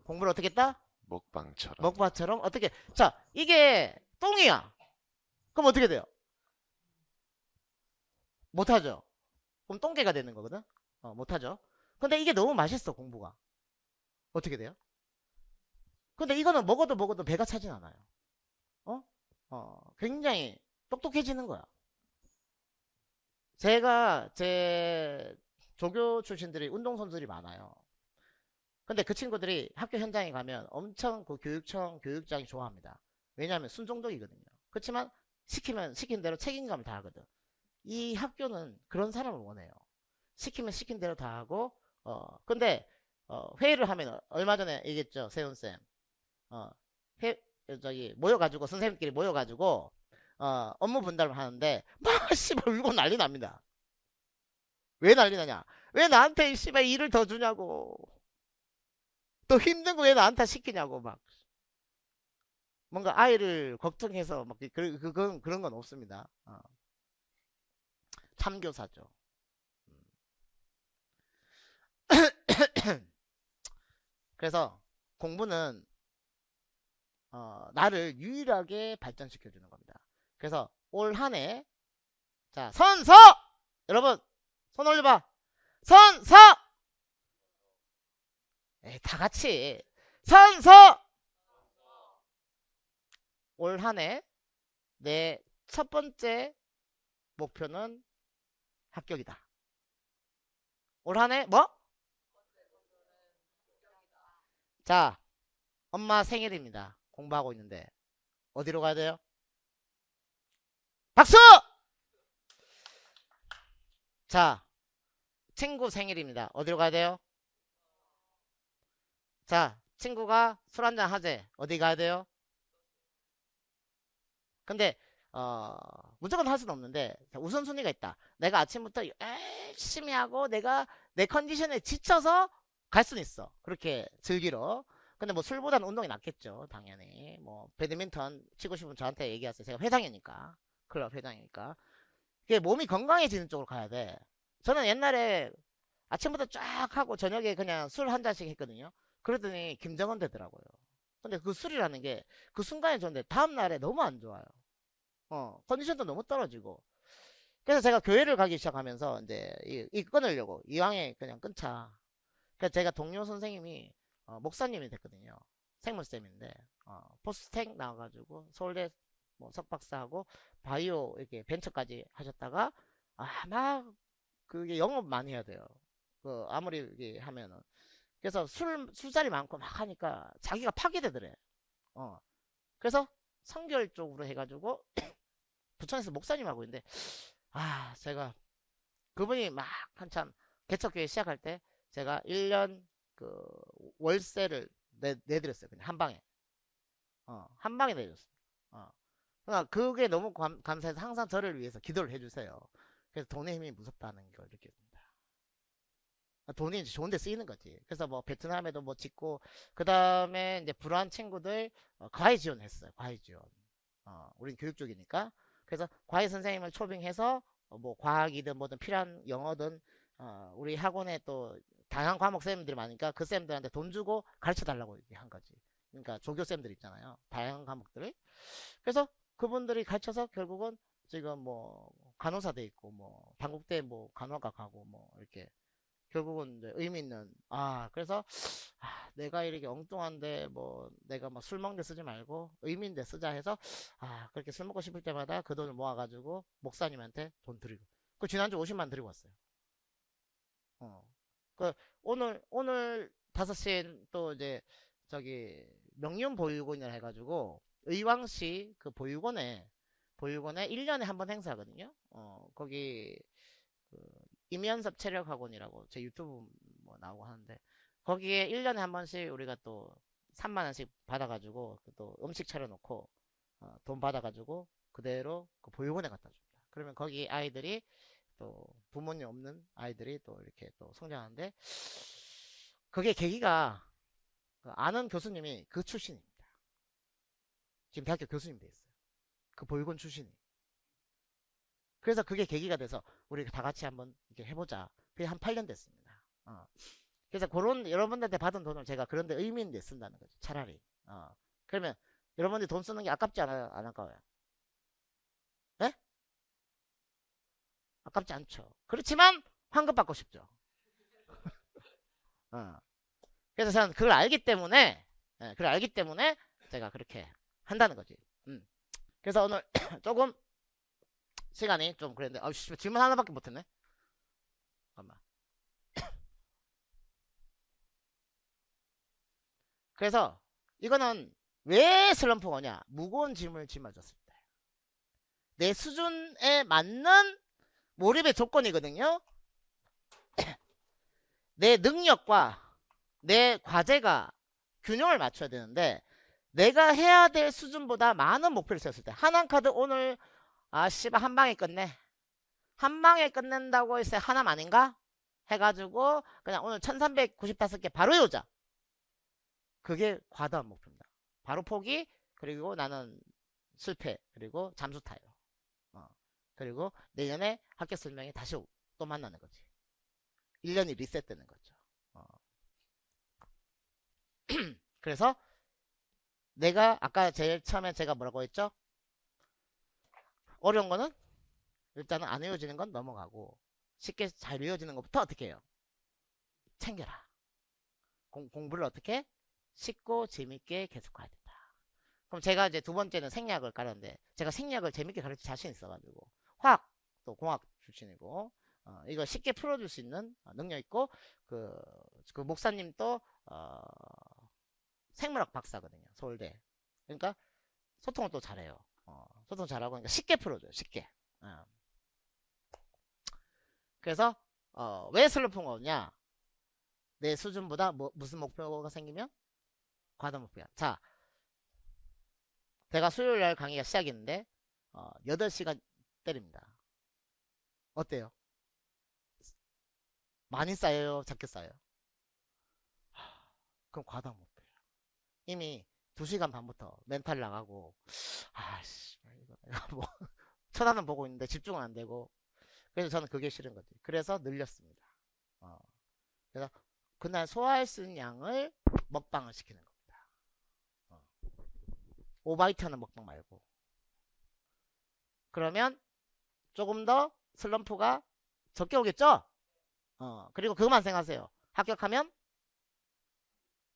공부를 어떻게 했다? 먹방처럼. 먹방처럼 어떻게? 자, 이게 똥이야. 그럼 어떻게 돼요? 못하죠. 그럼 똥개가 되는 거거든. 못하죠. 근데 이게 너무 맛있어 공부가. 어떻게 돼요? 근데 이거는 먹어도 배가 차진 않아요. 굉장히 똑똑해지는 거야. 제 조교 출신들이 운동선수들이 많아요. 근데 그 친구들이 학교 현장에 가면 엄청 그 교육청 교육장이 좋아합니다. 왜냐하면 순종적이거든요. 그렇지만 시키면 시킨 대로 책임감을 다하거든. 이 학교는 그런 사람을 원해요. 시키면 시킨 대로 다 하고 근데 회의를 하면 얼마 전에 얘기했죠, 세훈쌤. 모여가지고 선생님끼리 모여가지고 업무 분담을 하는데 막 씨발 울고 난리 납니다. 왜 난리 나냐? 왜 나한테 씨발 일을 더 주냐고. 더 힘든 거 왜 나한테 시키냐고 막. 뭔가 아이를 걱정해서 막 그런 건 없습니다. 참교사죠. 그래서 공부는 나를 유일하게 발전시켜 주는 겁니다. 그래서 올 한해 자 선서 여러분 손 올려봐. 선서 다 같이 선서! 올 한 해 내 첫 번째 목표는 합격이다. 올 한 해 뭐? 자, 엄마 생일입니다. 공부하고 있는데 어디로 가야 돼요? 박수! 자, 친구 생일입니다. 어디로 가야 돼요? 자, 친구가 술 한잔 하재. 어디 가야 돼요? 근데 무조건 할 수는 없는데 자, 우선순위가 있다. 내가 아침부터 열심히 하고 내가 내 컨디션에 지쳐서 갈 수는 있어. 그렇게 즐기러. 근데 뭐 술보다는 운동이 낫겠죠. 당연히. 뭐 배드민턴 치고 싶으면 저한테 얘기하세요. 제가 회장이니까. 클럽 회장이니까. 그게 몸이 건강해지는 쪽으로 가야 돼. 저는 옛날에 아침부터 쫙 하고 저녁에 그냥 술 한 잔씩 했거든요. 그러더니 김정은 되더라고요. 근데 그 술이라는 게 그 순간에 좋은데 다음날에 너무 안 좋아요. 컨디션도 너무 떨어지고. 그래서 제가 교회를 가기 시작하면서 이제 이 끊으려고 이왕에 그냥 끊자. 그래서 제가 동료 선생님이 목사님이 됐거든요. 생물쌤인데 포스텍 나와가지고 서울대 뭐 석박사하고 바이오 이렇게 벤처까지 하셨다가 막 그게 영업 많이 해야 돼요. 그 아무리 이게 하면은 그래서 술자리 많고 막 하니까 자기가 파괴되더래. 그래서 성결 쪽으로 해가지고 부천에서 목사님 하고 있는데 제가 그분이 막 한참 개척교회 시작할 때 제가 1년 그 월세를 내드렸어요. 그냥 한 방에. 한 방에 내줬어요. 그러니까 그게 너무 감사해서 항상 저를 위해서 기도를 해주세요. 그래서 돈의 힘이 무섭다는 걸 느꼈습니다. 돈이 이제 좋은 데 쓰이는 거지. 그래서 뭐 베트남에도 뭐 짓고 그 다음에 이제 불우한 친구들 과외 지원했어요. 과외 지원. 우린 교육 쪽이니까. 그래서 과외 선생님을 초빙해서 뭐 과학이든 뭐든 필요한 영어든 우리 학원에 또 다양한 과목 쌤들이 많으니까 그 쌤들한테 돈 주고 가르쳐 달라고 한 거지. 그러니까 조교 쌤들 있잖아요. 다양한 과목들을. 그래서 그분들이 가르쳐서 결국은 지금 뭐 간호사 돼 있고 뭐 단국대 뭐 간호가 가고 뭐 이렇게 결국은 이제 의미 있는 그래서 내가 이렇게 엉뚱한데 뭐 내가 막 술 먹는데 쓰지 말고 의미 있는데 쓰자 해서 그렇게 술 먹고 싶을 때마다 그 돈을 모아가지고 목사님한테 돈 드리고 그 지난주 50만 드리고 왔어요. 그 오늘 5시에 또 이제 저기 명륜 보육원이라 해가지고 의왕시 그 보육원에 1년에 한 번 행사하거든요. 거기 그 임연섭 체력학원이라고 제 유튜브 뭐 나오고 하는데 거기에 1년에 한 번씩 우리가 또 3만 원씩 받아가지고 또 음식 차려놓고 돈 받아가지고 그대로 그 보육원에 갖다 줍니다. 그러면 거기 아이들이 또 부모님 없는 아이들이 또 이렇게 또 성장하는데 그게 계기가 아는 교수님이 그 출신입니다. 지금 대학교 교수님 돼 있어요. 그 보육원 출신이. 그래서 그게 계기가 돼서 우리 다 같이 한번 이렇게 해보자. 그게 한 8년 됐습니다. 그래서 그런 여러분들한테 받은 돈을 제가 그런 데 의미 있는 데 쓴다는 거죠. 차라리. 그러면 여러분들이 돈 쓰는 게 아깝지 않아요? 안 아까워요? 네? 아깝지 않죠. 그렇지만 환급 받고 싶죠. 그래서 저는 그걸 알기 때문에 제가 그렇게 한다는 거지. 그래서 오늘 조금 시간이 좀 그랬는데 질문 하나밖에 못했네. 잠깐만. 그래서 이거는 왜 슬럼프가 오냐? 무거운 짐을 짊어졌을 때 내 수준에 맞는 몰입의 조건이거든요. 내 능력과 내 과제가 균형을 맞춰야 되는데 내가 해야 될 수준보다 많은 목표를 세웠을 때 한한카드 오늘 씨발 한 방에 끝내. 한 방에 끝낸다고 해서 하남 아닌가? 해가지고 그냥 오늘 1395개 바로 해오자. 그게 과도한 목표입니다. 바로 포기, 그리고 나는 실패, 그리고 잠수 타요. 그리고 내년에 합격 설명회 다시 또 만나는 거지. 1년이 리셋되는 거죠. 그래서 내가 아까 제일 처음에 제가 뭐라고 했죠? 어려운 거는 일단은 안 외워지는 건 넘어가고 쉽게 잘 외워지는 것부터 어떻게 해요? 챙겨라. 공부를 어떻게 쉽고 재밌게 계속해야 된다. 그럼 제가 이제 두 번째는 생략을 깔았는데 제가 생략을 재밌게 가르칠 자신 있어가지고 화학 또 공학 출신이고 이거 쉽게 풀어줄 수 있는 능력 있고 그 목사님 또 생물학 박사거든요. 서울대. 그러니까 소통을 또 잘해요. 소통 잘하고 그러니까 쉽게 풀어줘요. 쉽게. 그래서 왜 슬럼프가 오냐? 내 수준보다 무슨 목표가 생기면 과다 목표야. 자, 제가 수요일 날 강의가 시작했는데 8시간 때립니다. 어때요? 많이 쌓여요? 작게 쌓여요? 그럼 과다 목표예요. 이미 2시간 반부터 멘탈 나가고 아씨 이거 내가 뭐 쳐다는 보고 있는데 집중은 안 되고 그래서 저는 그게 싫은 거지. 그래서 늘렸습니다. 그래서 그날 소화할 수 있는 양을 먹방을 시키는 겁니다. 5바이트 하는 먹방 말고. 그러면 조금 더 슬럼프가 적게 오겠죠? 그리고 그것만 생각하세요. 합격하면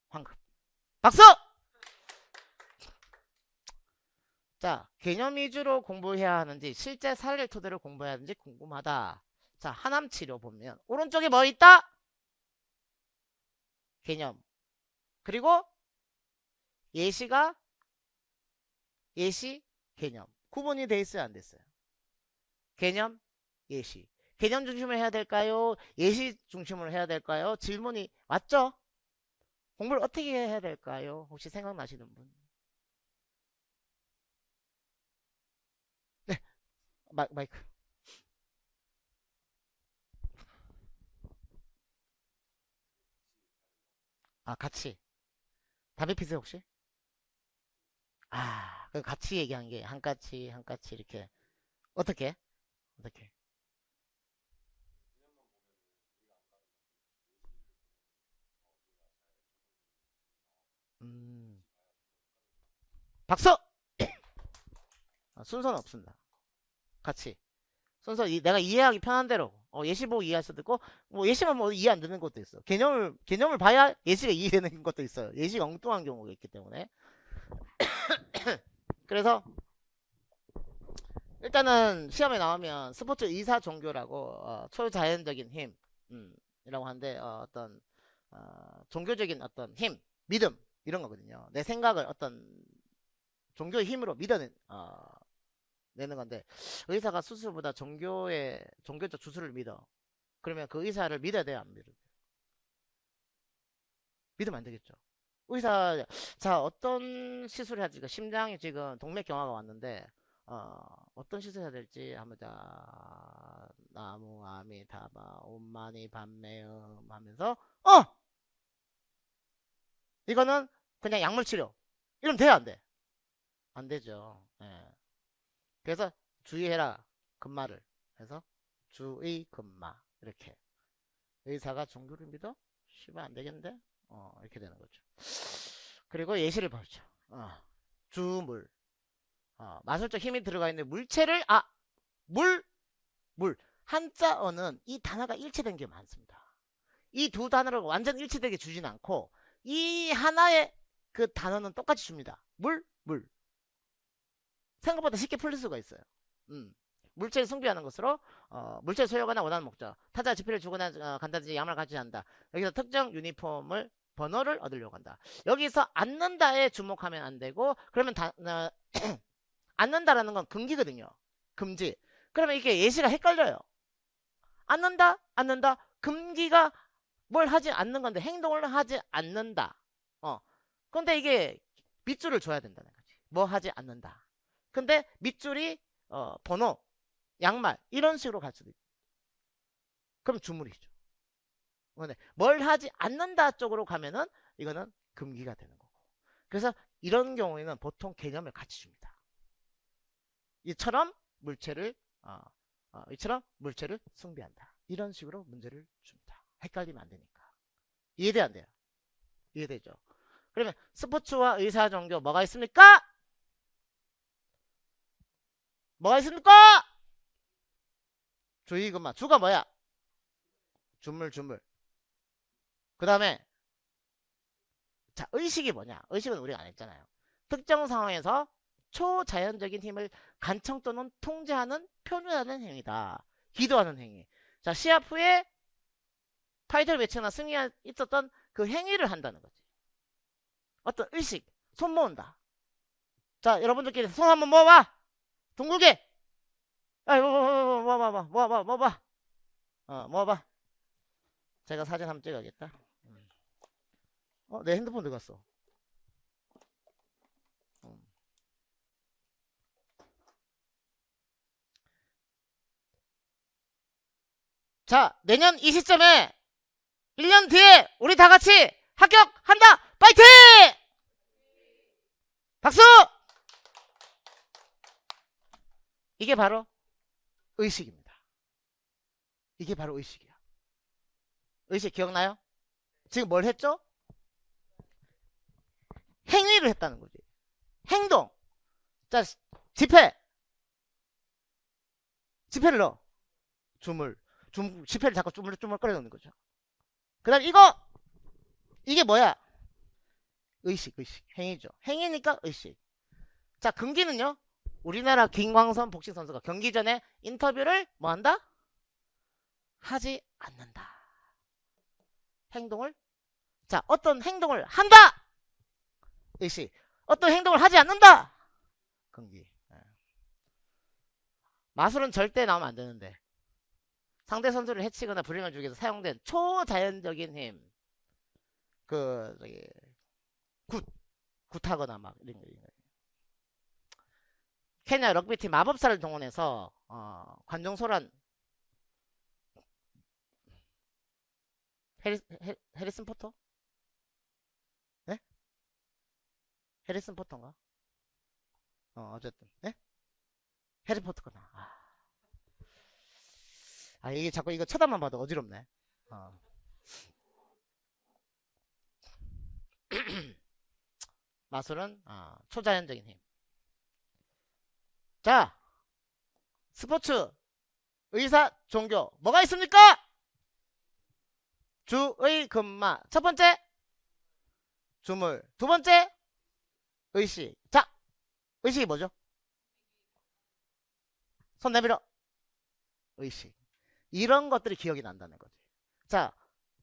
황금. 박수! 자, 개념 위주로 공부해야 하는지 실제 사례를 토대로 공부해야 하는지 궁금하다. 자, 하남 치료 보면 오른쪽에 뭐 있다? 개념. 그리고 예시, 개념. 구분이 돼 있어요, 안 됐어요? 개념, 예시. 개념 중심으로 해야 될까요? 예시 중심으로 해야 될까요? 질문이 맞죠? 공부를 어떻게 해야 될까요? 혹시 생각나시는 분? 네, 마이크. 같이. 답이 비슷해요, 혹시? 그 같이 얘기한 게 한까치 이렇게. 어떻게? 박수! 순서는 없습니다. 같이. 순서 내가 이해하기 편한 대로 예시 보고 이해할 수도 있고 뭐 예시만 뭐 이해 안 되는 것도 있어. 개념을 봐야 예시가 이해되는 것도 있어요. 예시가 엉뚱한 경우가 있기 때문에. 그래서 일단은 시험에 나오면 스포츠 의사 종교라고 초자연적인 힘 이라고 하는데 어떤 종교적인 어떤 힘, 믿음 이런 거거든요. 내 생각을 어떤 종교의 힘으로 믿어내는 건데 의사가 수술보다 종교적 주술을 믿어. 그러면 그 의사를 믿어야 돼요, 안 믿어야 돼요? 믿으면 안 되겠죠. 의사 자 어떤 시술을 해야 될까? 심장이 지금 동맥경화가 왔는데 어떤 시술 해야 될지 한번 자 나무 아미다바 옴마니 밤매음 하면서 이거는 그냥 약물 치료 이러면 돼야 안 돼? 안 되죠. 예. 그래서 주의해라 금마를 해서 주의 금마 이렇게 의사가 종교를 믿어? 쉬면 안 되겠는데? 이렇게 되는 거죠. 그리고 예시를 보죠. 주물 마술적 힘이 들어가 있는 물체를 물 한자어는 이 단어가 일치된 게 많습니다. 이 두 단어를 완전 일치되게 주진 않고 이 하나의 그 단어는 똑같이 줍니다. 물 생각보다 쉽게 풀릴 수가 있어요. 물체를 승비하는 것으로 물체를 소유하거나 원하는 목적 타자 지표를 주거나 간다든지 양을 가지지 않는다. 여기서 특정 유니폼을 번호를 얻으려고 한다. 여기서 앉는다에 주목하면 안 되고 그러면 앉는다라는 건 금기거든요. 금지. 그러면 이게 예시가 헷갈려요. 앉는다 금기가 뭘 하지 않는 건데 행동을 하지 않는다. 근데 이게 밑줄을 줘야 된다는 거지. 뭐 하지 않는다. 근데 밑줄이 번호, 양말 이런 식으로 갈 수도 있고. 그럼 주물이죠. 근데 뭘 하지 않는다 쪽으로 가면은 이거는 금기가 되는 거고. 그래서 이런 경우에는 보통 개념을 같이 줍니다. 이처럼 물체를 숭배한다. 이런 식으로 문제를 줍니다. 헷갈리면 안 되니까. 이해돼 안 돼요? 이해되죠? 그러면 스포츠와 의사 종교 뭐가 있습니까? 뭐가 있습니까? 주의금마. 주가 뭐야? 주물. 그 다음에 자, 의식이 뭐냐? 의식은 우리가 안 했잖아요. 특정 상황에서 초자연적인 힘을 간청 또는 통제하는, 표현하는 행위다. 기도하는 행위. 자, 시합 후에 타이틀 매치나 승리에 있었던 그 행위를 한다는 거지. 어떤 의식, 손 모은다. 자, 여러분들끼리 손 한번 모아봐. 둥글게. 아, 모아봐. 모아봐. 제가 사진 한번 찍어야겠다. 내 핸드폰 들어갔어. 자, 내년 이 시점에 1년 뒤에 우리 다 같이 합격한다! 파이팅! 박수! 이게 바로 의식입니다. 이게 바로 의식이야. 의식 기억나요? 지금 뭘 했죠? 행위를 했다는 거지. 행동. 자, 지폐를 넣어. 지폐를 자꾸 주물주물 꺼내 놓는 거죠. 그 다음 이게 뭐야? 의식. 행위죠. 행위니까 의식. 자, 경기는요. 우리나라 김광선 복싱 선수가 경기 전에 인터뷰를 뭐 한다? 하지 않는다. 행동을. 자, 어떤 행동을 한다! 의식. 어떤 행동을 하지 않는다! 경기. 마술은 절대 나오면 안 되는데. 상대 선수를 해치거나 불행을 주기 위해서 사용된 초자연적인 힘. 굿하거나 막 이런 거. 케냐 럭비팀 마법사를 동원해서 관중소란 해리슨 포터? 네? 해리슨 포터인가? 어쨌든 네? 해리포터구나. 이게 자꾸 이거 쳐다만 봐도 어지럽네. 마술은 초자연적인 힘. 자, 스포츠, 의사, 종교 뭐가 있습니까? 주의, 금마. 첫 번째 주물, 두 번째 의식. 자, 의식이 뭐죠? 손 내밀어. 의식. 이런 것들이 기억이 난다는 거지. 자,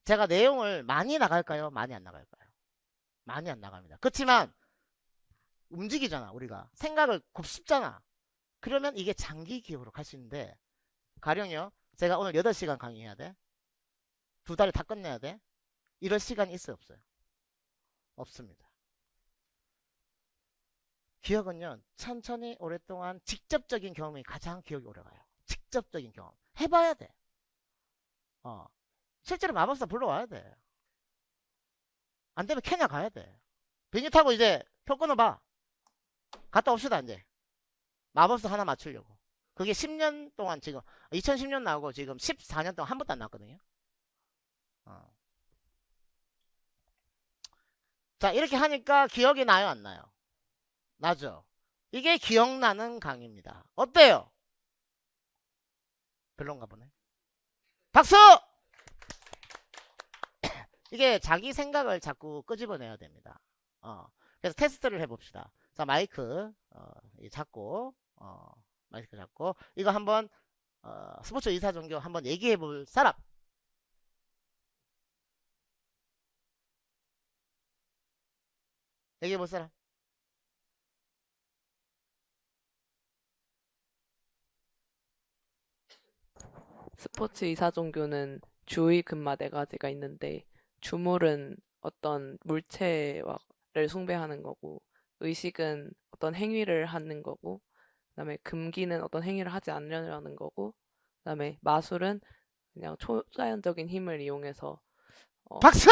제가 내용을 많이 나갈까요? 많이 안 나갈까요? 많이 안 나갑니다. 그렇지만 움직이잖아. 우리가 생각을 곱씹잖아. 그러면 이게 장기 기억으로 갈 수 있는데, 가령요, 제가 오늘 8시간 강의해야 돼. 2달에 다 끝내야 돼. 이럴 시간이 있어요, 없어요? 없습니다. 기억은요, 천천히 오랫동안 직접적인 경험이 가장 기억이 오래가요. 직접적인 경험. 해봐야 돼. 실제로 마법사 불러와야 돼. 안 되면 케냐 가야 돼. 비행기 타고 이제 표 끊어봐. 갔다 옵시다, 이제. 마법사 하나 맞추려고. 그게 10년 동안 지금, 2010년 나오고 지금 14년 동안 한 번도 안 나왔거든요. 자, 이렇게 하니까 기억이 나요, 안 나요? 나죠? 이게 기억나는 강의입니다. 어때요? 별론가 보네. 박수! 이게 자기 생각을 자꾸 끄집어내야 됩니다. 그래서 테스트를 해봅시다. 자, 마이크 잡고 마이크 잡고 이거 한번 스포츠 의사 종교 한번 얘기해 볼 사람. 얘기해 볼 사람. 스포츠 이사종교는 주의, 금마 4가지가 있는데, 주물은 어떤 물체를 숭배하는 거고, 의식은 어떤 행위를 하는 거고, 그다음에 금기는 어떤 행위를 하지 않으려는 거고, 그다음에 마술은 그냥 초자연적인 힘을 이용해서 박수!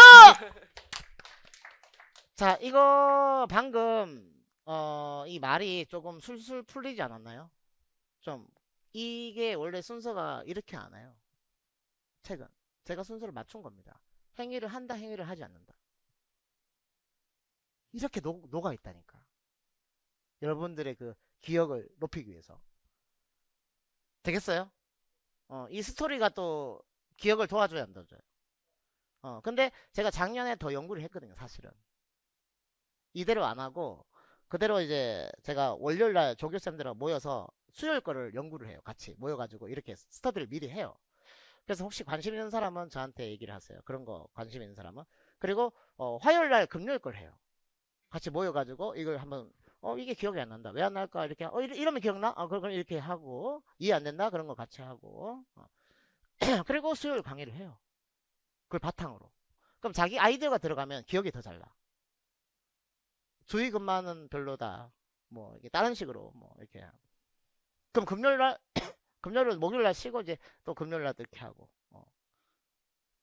자, 이거 방금 이 말이 조금 술술 풀리지 않았나요? 좀 이게 원래 순서가 이렇게 안 와요. 책은 제가 순서를 맞춘 겁니다. 행위를 한다, 행위를 하지 않는다. 이렇게 녹아 있다니까. 여러분들의 그 기억을 높이기 위해서. 되겠어요? 이 스토리가 또 기억을 도와줘야 안 도와줘요? 근데 제가 작년에 더 연구를 했거든요, 사실은. 이대로 안 하고 그대로 이제 제가 월요일날 조교쌤들하고 모여서 수요일 거를 연구를 해요. 같이 모여가지고 이렇게 스터디를 미리 해요. 그래서 혹시 관심 있는 사람은 저한테 얘기를 하세요. 그런 거 관심 있는 사람은. 그리고 화요일날 금요일 걸 해요. 같이 모여가지고 이걸 한번 이게 기억이 안 난다. 왜 안 날까? 이렇게 이러면 기억나? 그럼 이렇게 하고 이해 안 된다? 그런 거 같이 하고 그리고 수요일 강의를 해요. 그걸 바탕으로. 그럼 자기 아이디어가 들어가면 기억이 더 잘 나. 주의 근무는 별로다. 뭐 이게 다른 식으로 뭐 이렇게. 그럼 금요일날 금요일 목요일날 쉬고 이제 또 금요일날 이렇게 하고.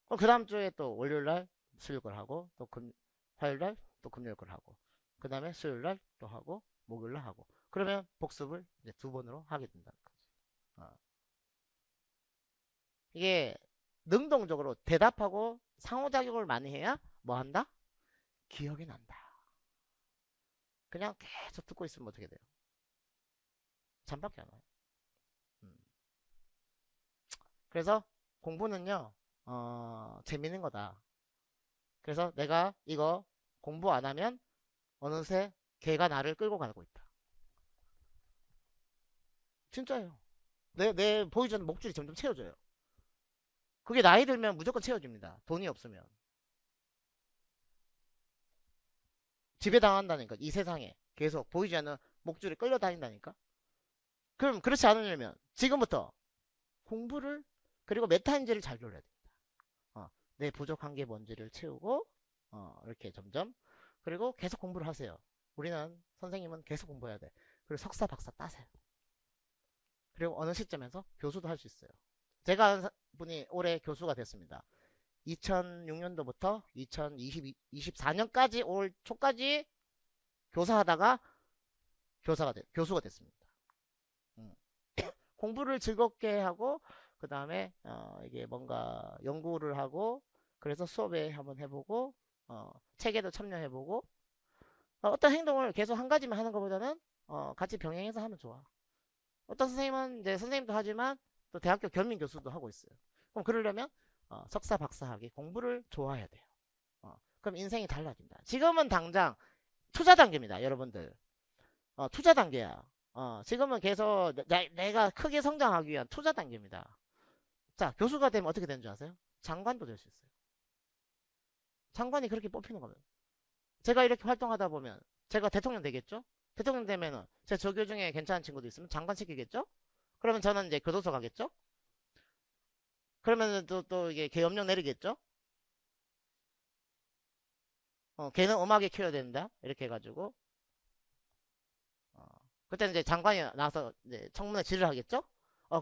그 다음 주에 또 월요일날 수요일 걸 하고 또 화요일날 또 금요일 걸 하고 그 다음에 수요일날 또 하고 목요일날 하고 그러면 복습을 이제 2번으로 하게 된다는 거지. 이게 능동적으로 대답하고 상호작용을 많이 해야 뭐 한다? 기억이 난다. 그냥 계속 듣고 있으면 어떻게 돼요? 잠밖에 안 와요. 그래서 공부는요 재밌는 거다. 그래서 내가 이거 공부 안 하면 어느새 걔가 나를 끌고 가고 있다. 진짜예요. 내 보이주는 목줄이 점점 채워져요. 그게 나이 들면 무조건 채워집니다. 돈이 없으면. 지배당한다니까. 이 세상에 계속 보이지 않는 목줄이 끌려다닌다니까. 그럼 그렇지 않으려면 지금부터 공부를 그리고 메타인지를 잘 돌려야 됩니다. 내 부족한 게 뭔지를 채우고 이렇게 점점 그리고 계속 공부를 하세요. 우리는 선생님은 계속 공부해야 돼. 그리고 석사 박사 따세요. 그리고 어느 시점에서 교수도 할 수 있어요. 제가 아는 분이 올해 교수가 됐습니다. 2006년도부터 2024년까지 올 초까지 교사하다가 교수가 됐습니다. 공부를 즐겁게 하고 그 다음에 이게 뭔가 연구를 하고 그래서 수업에 한번 해보고 책에도 참여해보고 어떤 행동을 계속 한 가지만 하는 것보다는 같이 병행해서 하면 좋아. 어떤 선생님은 이제 선생님도 하지만 또 대학교 겸임 교수도 하고 있어요. 그럼 그러려면 석사 박사하기 공부를 좋아해야 돼요. 그럼 인생이 달라진다. 지금은 당장 투자 단계입니다, 여러분들. 투자 단계야. 지금은 계속 내가 크게 성장하기 위한 투자 단계입니다. 자, 교수가 되면 어떻게 되는 줄 아세요? 장관도 될 수 있어요. 장관이 그렇게 뽑히는 거면 제가 이렇게 활동하다 보면 제가 대통령 되겠죠? 대통령 되면은 제 조교 중에 괜찮은 친구도 있으면 장관 시키겠죠? 그러면 저는 이제 교도소 가겠죠? 그러면 또 이게 걔 염력 내리겠죠? 걔는 음악에 키워야 된다. 이렇게 해가지고 그때는 이제 장관이 나와서 이제 청문회 질의를 하겠죠?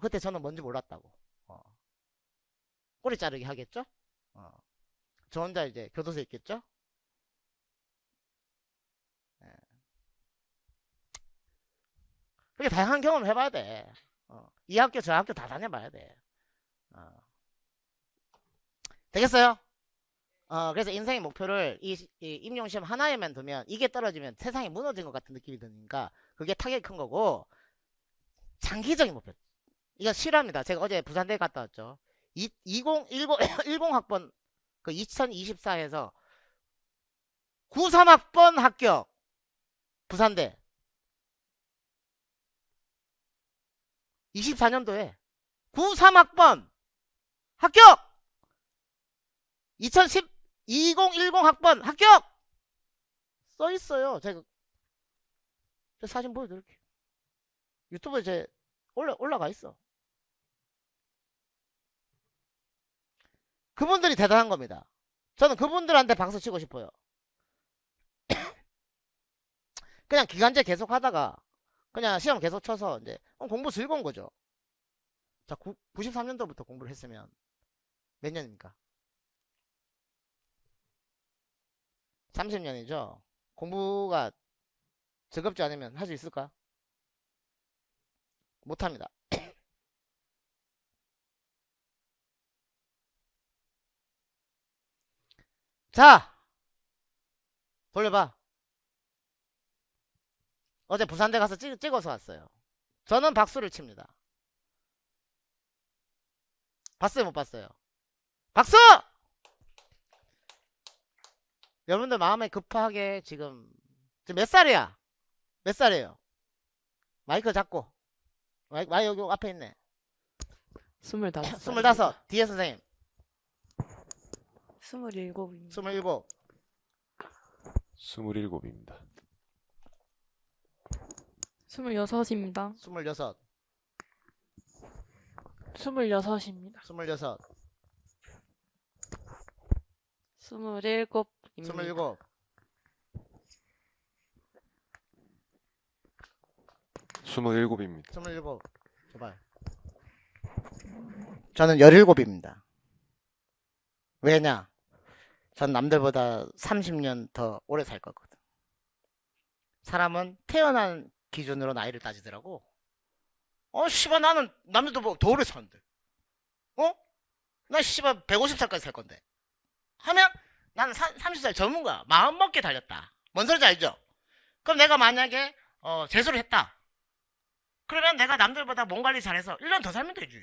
그때 저는 뭔지 몰랐다고. 꼬리 자르기 하겠죠? 저 혼자 이제 교도소에 있겠죠? 예. 그렇게 다양한 경험을 해봐야 돼. 이 학교 저 학교 다 다녀봐야 돼. 되겠어요? 그래서 인생의 목표를 이 임용시험 하나에만 두면 이게 떨어지면 세상이 무너진 것 같은 느낌이 드니까 그게 타격이 큰 거고 장기적인 목표. 이거 싫어합니다. 제가 어제 부산대 갔다 왔죠. 10 학번 그 2024에서 93학번 합격. 부산대. 24년도에 93학번 합격. 2010 2010 학번 합격. 써 있어요. 제가 사진 보여드릴게요. 유튜브에 제 올라가 있어. 그분들이 대단한 겁니다. 저는 그분들한테 박수 치고 싶어요. 그냥 기간제 계속 하다가 그냥 시험 계속 쳐서 이제 공부 즐거운 거죠. 자, 93년도부터 공부를 했으면 몇 년입니까? 30년이죠. 공부가 즐겁지 않으면 할 수 있을까? 못합니다. 자, 돌려봐. 어제 부산대 가서 찍어서 왔어요. 저는 박수를 칩니다. 봤어요, 못 봤어요? 박수! 여러분들 마음에 급하게 지금 지금 몇 살이야? 몇 살이에요? 마이크 잡고. 마이크 여기 앞에 있네. 25살. 25. 뒤에 선생님. 27입니다. 27. 27입니다. 26입니다. 26. 26입니다. 26. 27입니다. 27. 27입니다. 27. 제발. 저는 17입니다. 왜냐? 전 남들보다 30년 더 오래 살 거거든. 사람은 태어난 기준으로 나이를 따지더라고. 씨발 나는 남들도 더 오래 사는데. 나 씨발 150살까지 살 건데. 하면 나는 30살 젊은 거야. 마음 먹게 달렸다. 뭔 소리인지 알죠? 그럼 내가 만약에 재수를 했다. 그러면 내가 남들보다 몸 관리 잘해서 1년 더 살면 되지.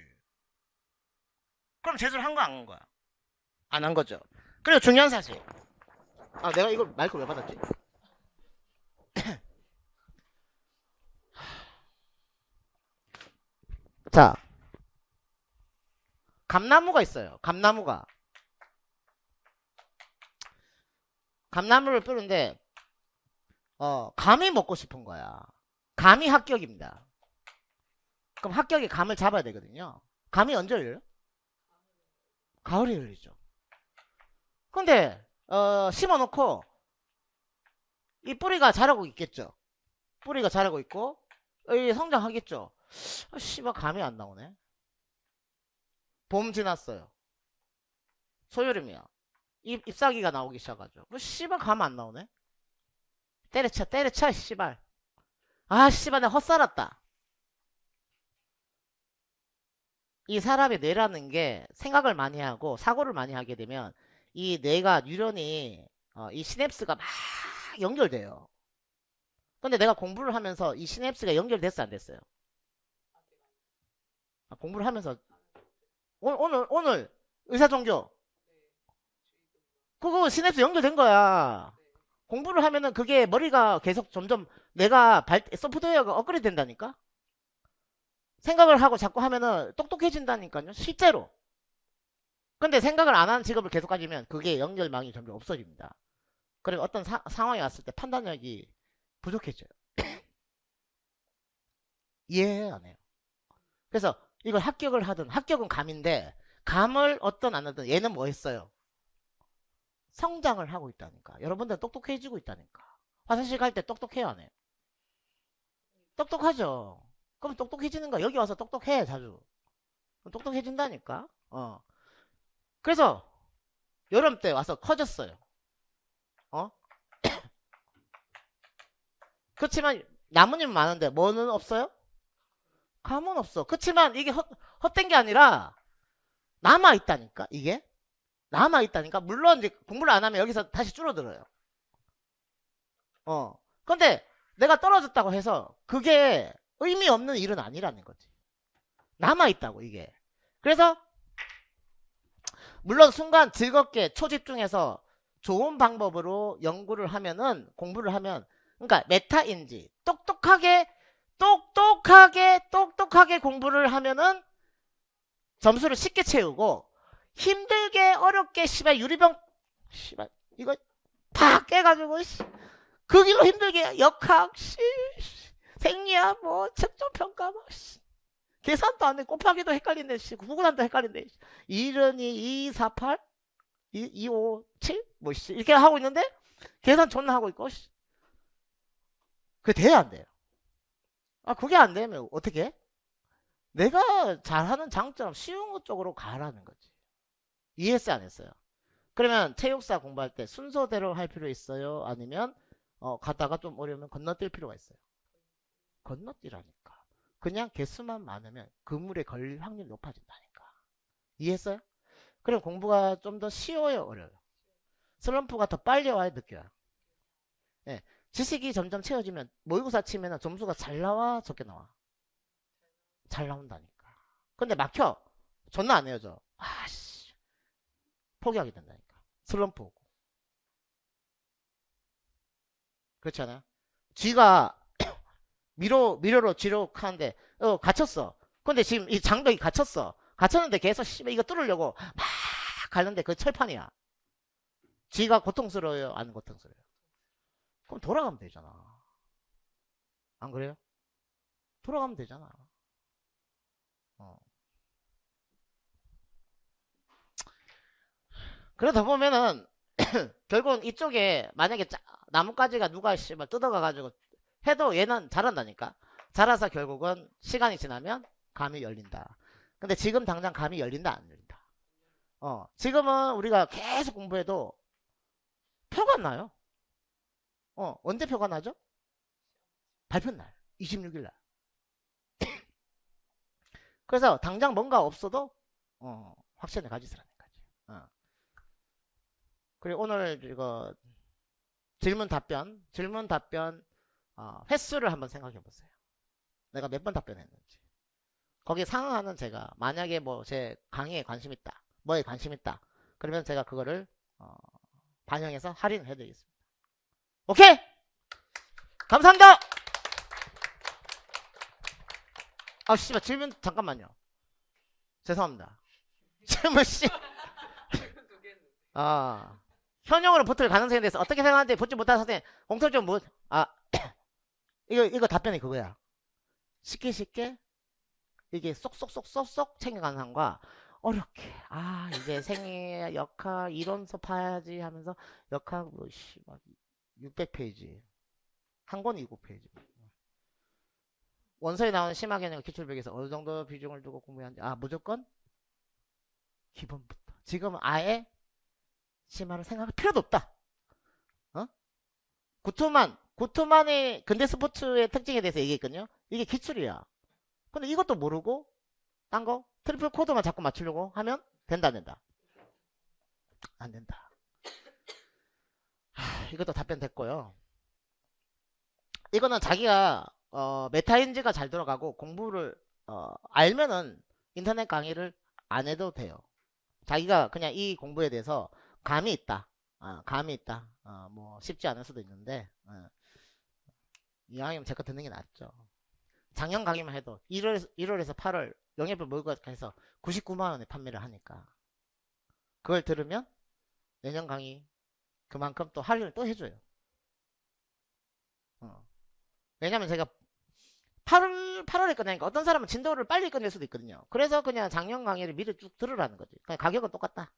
그럼 재수를 한 거 안 한 거야? 안 한 거죠. 그리고 중요한 사실. 내가 이걸 마이크 왜 받았지? 자, 감나무가 있어요. 감나무가. 감나무를 뿌는데 감이 먹고 싶은 거야. 감이 합격입니다. 그럼 합격이 감을 잡아야 되거든요. 감이 언제 열려요? 가을에 열리죠. 근데 심어놓고 이 뿌리가 자라고 있겠죠. 뿌리가 자라고 있고 성장하겠죠. 씨발 감이 안 나오네. 봄 지났어요. 소여름이야. 잎사귀가 나오기 시작하죠. 씨발 감 안 나오네. 때려쳐 씨발. 씨발 내가 헛살았다. 이 사람의 뇌라는 게 생각을 많이 하고 사고를 많이 하게 되면 이 뇌가 뉴런이 이 시냅스가 막 연결돼요. 근데 내가 공부를 하면서 이 시냅스가 연결됐어 안 됐어요? 공부를 하면서 오늘 의사종교 그거 시냅스 연결된 거야. 공부를 하면은 그게 머리가 계속 점점 내가 소프트웨어가 업그레이드 된다니까. 생각을 하고 자꾸 하면은 똑똑해진다니까요. 실제로. 근데 생각을 안 하는 직업을 계속 가지면 그게 연결망이 점점 없어집니다. 그리고 어떤 상황이 왔을 때 판단력이 부족해져요. 이해 안 해요. 그래서 이걸 합격을 하든 합격은 감인데 감을 어떤 안 하든 얘는 뭐 했어요? 성장을 하고 있다니까. 여러분들 똑똑해지고 있다니까. 화장실 갈 때 똑똑해요 안 해요? 똑똑하죠. 그럼 똑똑해지는 거야. 여기 와서 똑똑해 자주. 똑똑해진다니까. 그래서 여름 때 와서 커졌어요. 그렇지만 나뭇잎은 많은데 뭐는 없어요? 감은 없어. 그렇지만 이게 헛된 게 아니라 남아있다니까. 이게 남아있다니까. 물론 이제 공부를 안 하면 여기서 다시 줄어들어요. 근데 내가 떨어졌다고 해서 그게 의미 없는 일은 아니라는 거지. 남아있다고 이게. 그래서 물론 순간 즐겁게 초집중해서 좋은 방법으로 연구를 하면은 공부를 하면 그러니까 메타인지 똑똑하게 공부를 하면은 점수를 쉽게 채우고 힘들게 어렵게 씨발 유리병 씨발 이거 팍 깨가지고 그 길로 힘들게 역학 생리학 뭐 측정평가 뭐 계산도 안 돼. 곱하기도 헷갈린데 구구단도 헷갈린데 1은이 2, 4, 8 2, 5, 7 뭐 이렇게 하고 있는데 계산 존나 하고 있고 그게 돼야 안 돼요. 그게 안 되면 어떻게 해? 내가 잘하는 장점 쉬운 것 쪽으로 가라는 거지. 이해했어요 안 했어요? 그러면 체육사 공부할 때 순서대로 할 필요 있어요? 아니면 가다가 좀 어려우면 건너뛸 필요가 있어요? 건너뛰라니까. 그냥 개수만 많으면 그물에 걸릴 확률이 높아진다니까. 이해했어요? 그럼 공부가 좀 더 쉬워요 어려워요? 슬럼프가 더 빨리 와요 늦게 와요? 네. 지식이 점점 채워지면 모의고사 치면 점수가 잘 나와 적게 나와? 잘 나온다니까. 근데 막혀 존나 안 헤어져. 포기하게 된다니까. 슬럼프 오고. 그렇지 않아요? 쥐가 미로로 지lok하는데 갇혔어. 근데 지금 이 장벽이 갇혔어. 갇혔는데 계속 씨발 이거 뚫으려고 막 가는데 그 철판이야. 쥐가 고통스러워요? 안 고통스러워요? 그럼 돌아가면 되잖아. 안 그래요? 돌아가면 되잖아. 어. 그러다 보면은 결국은 이쪽에 만약에 나뭇가지가 누가 씨발 뜯어가 가지고 해도 얘는 자란다니까. 자라서 결국은 시간이 지나면 감이 열린다. 근데 지금 당장 감이 열린다 안 열린다. 지금은 우리가 계속 공부해도 표가 안 나요. 언제 표가 나죠? 발표날 26일 날. 그래서 당장 뭔가 없어도 확신을 가지시라는 거지. 그리고 오늘 이거 질문 답변 횟수를 한번 생각해 보세요. 내가 몇 번 답변했는지. 거기에 상응하는 제가 만약에 뭐 제 강의에 관심 있다, 뭐에 관심 있다, 그러면 제가 그거를 반영해서 할인해 드리겠습니다. 오케이? 감사합니다. 아 씨발 질문 잠깐만요. 죄송합니다. 질문 씨. 현역으로 붙을 가능성에 대해서 어떻게 생각하는지 붙지 못한 선생님 공통점 뭐? 이거 답변이 그거야. 쉽게 이게 쏙쏙 챙겨가는 사람과 어렵게 이제 생애 역학 이론서 파야지 하면서 역학 뭐 막 600페이지 한 권이 7페이지 원서에 나오는 심화 개념 기출벽에서 어느 정도 비중을 두고 공부하는지 무조건 기본부터 지금은 아예 심화를 생각할 필요도 없다. 구투만의 근대 스포츠의 특징에 대해서 얘기했거든요. 이게 기출이야. 근데 이것도 모르고 딴 거 트리플 코드만 자꾸 맞추려고 하면 된다 안 된다? 안 된다. 이것도 답변 됐고요. 이거는 자기가 메타인지가 잘 들어가고 공부를 알면은 인터넷 강의를 안 해도 돼요. 자기가 그냥 이 공부에 대해서 감이 있다. 뭐 쉽지 않을 수도 있는데 이왕이면 제거 듣는 게 낫죠. 작년 강의만 해도 1월에서 8월 영예별 모의고사 해서 99만원에 판매를 하니까 그걸 들으면 내년 강의 그만큼 또 할인을 또 해줘요. 왜냐면 제가 8월에 끝내니까 어떤 사람은 진도를 빨리 끝낼 수도 있거든요. 그래서 그냥 작년 강의를 미리 쭉 들으라는 거지. 그냥 가격은 똑같다.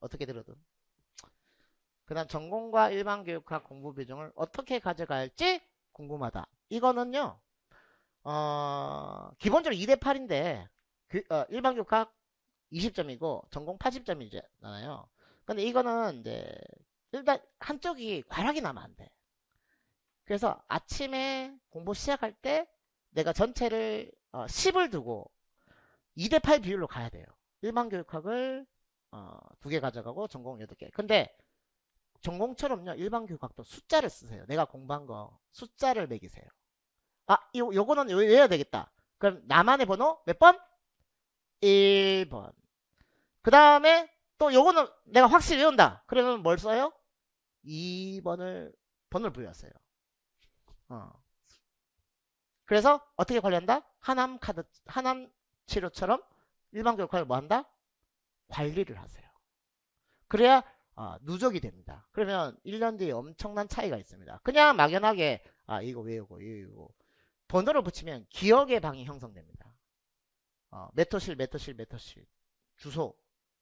어떻게 들어도. 그 다음 전공과 일반교육학 공부 비중을 어떻게 가져갈지 궁금하다. 이거는요 기본적으로 2대8인데 일반교육학 20점이고 전공 80점이잖아요. 근데 이거는 이제 일단 한쪽이 과락이 나면 안 돼. 그래서 아침에 공부 시작할 때 내가 전체를 10을 두고 2대8 비율로 가야 돼요. 일반교육학을 2개 가져가고 전공 8개. 근데 전공처럼요 일반교육학도 숫자를 쓰세요. 내가 공부한 거 숫자를 매기세요. 요거는 외워야 되겠다. 그럼 나만의 번호 몇 번? 1번. 그 다음에 또 요거는 내가 확실히 외운다. 그러면 뭘 써요? 2번을 번호를 부여하세요. 그래서 어떻게 관리한다? 하남 치료처럼 일반교육학을 뭐 한다? 관리를 하세요. 그래야 누적이 됩니다. 그러면 1년 뒤에 엄청난 차이가 있습니다. 그냥 막연하게 이거 외우고 이거 번호를 붙이면 기억의 방이 형성됩니다. 메터실 주소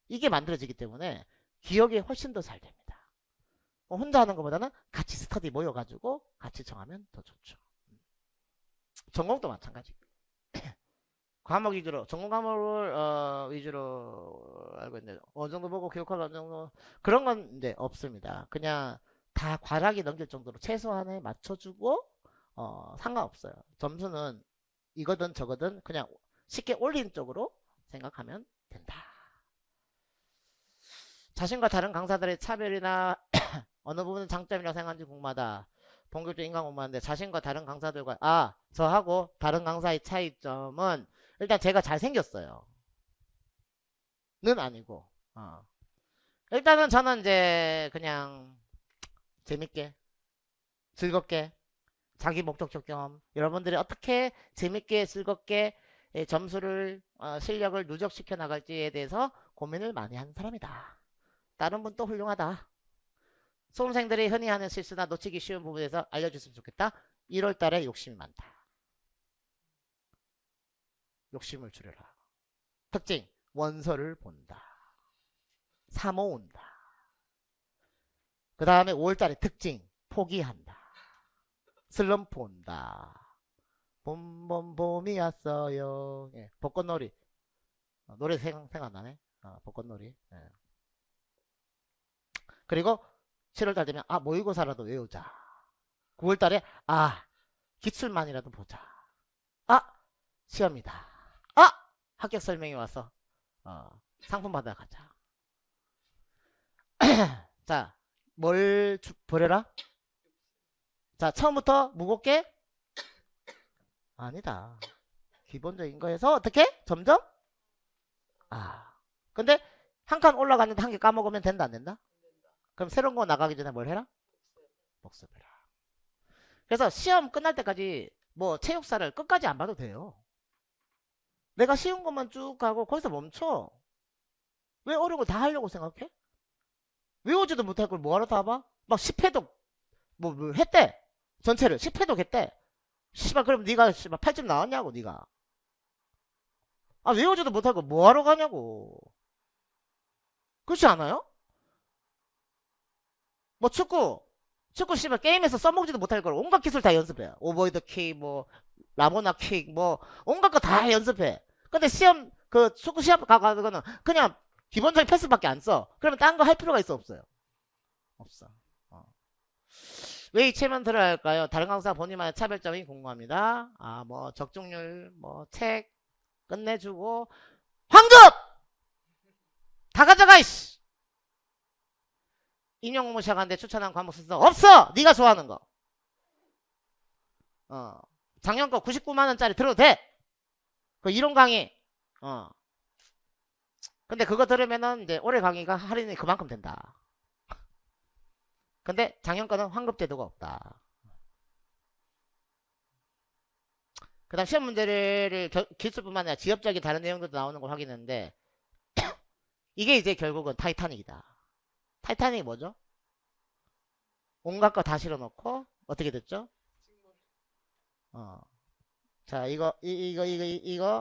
이게 만들어지기 때문에 기억이 훨씬 더 잘 됩니다. 혼자 하는 것보다는 같이 스터디 모여가지고 같이 정하면 더 좋죠. 전공도 마찬가지. 과목 위주로 전공 과목을 위주로 알고 있는데 어느 정도 보고 교육학 어느 정도 그런 건 이제 없습니다. 그냥 다 과락이 넘길 정도로 최소한에 맞춰주고 상관없어요. 점수는 이거든 저거든 그냥 쉽게 올리는 쪽으로 생각하면 된다. 자신과 다른 강사들의 차별이나 어느 부분은 장점이라고 생각하는지 궁금하다. 본격적인 인간 공부하는데 자신과 다른 강사들과 저하고 다른 강사의 차이점은 일단 제가 잘생겼어요. 는 아니고 일단은 저는 이제 그냥 재밌게 즐겁게 자기 목적적 경험, 여러분들이 어떻게 재밌게 즐겁게 점수를 실력을 누적시켜 나갈지에 대해서 고민을 많이 하는 사람이다. 다른 분도 훌륭하다. 수험생들이 흔히 하는 실수나 놓치기 쉬운 부분에서 알려줬으면 좋겠다. 1월 달에 욕심이 많다. 욕심을 줄여라. 특징, 원서를 본다. 사모온다. 그 다음에 5월 달에 특징, 포기한다. 슬럼프 온다. 봄이 왔어요. 예, 벚꽃놀이. 노래 생각나네. 벚꽃놀이. 예. 그리고 7월달 되면 모의고사라도 외우자. 9월달에 기출만이라도 보자. 시험이다. 합격 설명이 와서 상품 받아 가자. 자, 뭘 버려라? 자, 처음부터 무겁게? 아니다. 기본적인 거에서 어떻게? 점점? 근데 한 칸 올라갔는데 한 개 까먹으면 된다, 안 된다? 그럼 새로운 거 나가기 전에 뭘 해라? 복습해라. 그래서 시험 끝날 때까지 뭐 체육사를 끝까지 안 봐도 돼요. 내가 쉬운 것만 쭉 가고 거기서 멈춰. 왜 어려운 걸 다 하려고 생각해? 외우지도 못할 걸 뭐하러 다 봐? 막 10회독 뭐 했대. 전체를 10회독 했대. 씨발 그럼 네가 씨발 8점 나왔냐고 네가. 외우지도 못할 걸 뭐하러 가냐고. 그렇지 않아요? 뭐 축구 씨발 게임에서 써먹지도 못할 걸 온갖 기술 다 연습해. 오버헤드 킥, 뭐 라모나 킥, 뭐 온갖 거 다 연습해. 근데 시험 그 축구 시합 가가지고는 그냥 기본적인 패스밖에 안 써. 그러면 딴 거 할 필요가 있어 없어요? 없어. 왜 이 체면 들어야 할까요? 다른 강사 본인만의 차별점이 궁금합니다. 뭐 적중률, 뭐 책 끝내주고 황금 다 가져가 이씨. 인용 공부 시작하는데 추천한 과목 순서 없어. 네가 좋아하는 거. 작년 거 99만 원짜리 들어도 돼. 그 이론 강의. 근데 그거 들으면은 이제 올해 강의가 할인이 그만큼 된다. 근데 작년 거는 환급 제도가 없다. 그 다음 시험 문제를 기술뿐만 아니라 지엽적인 다른 내용들도 나오는 걸 확인했는데 이게 이제 결국은 타이타닉이다. 타이타닉이 뭐죠? 온갖 거 다 실어놓고 어떻게 됐죠? 자, 이거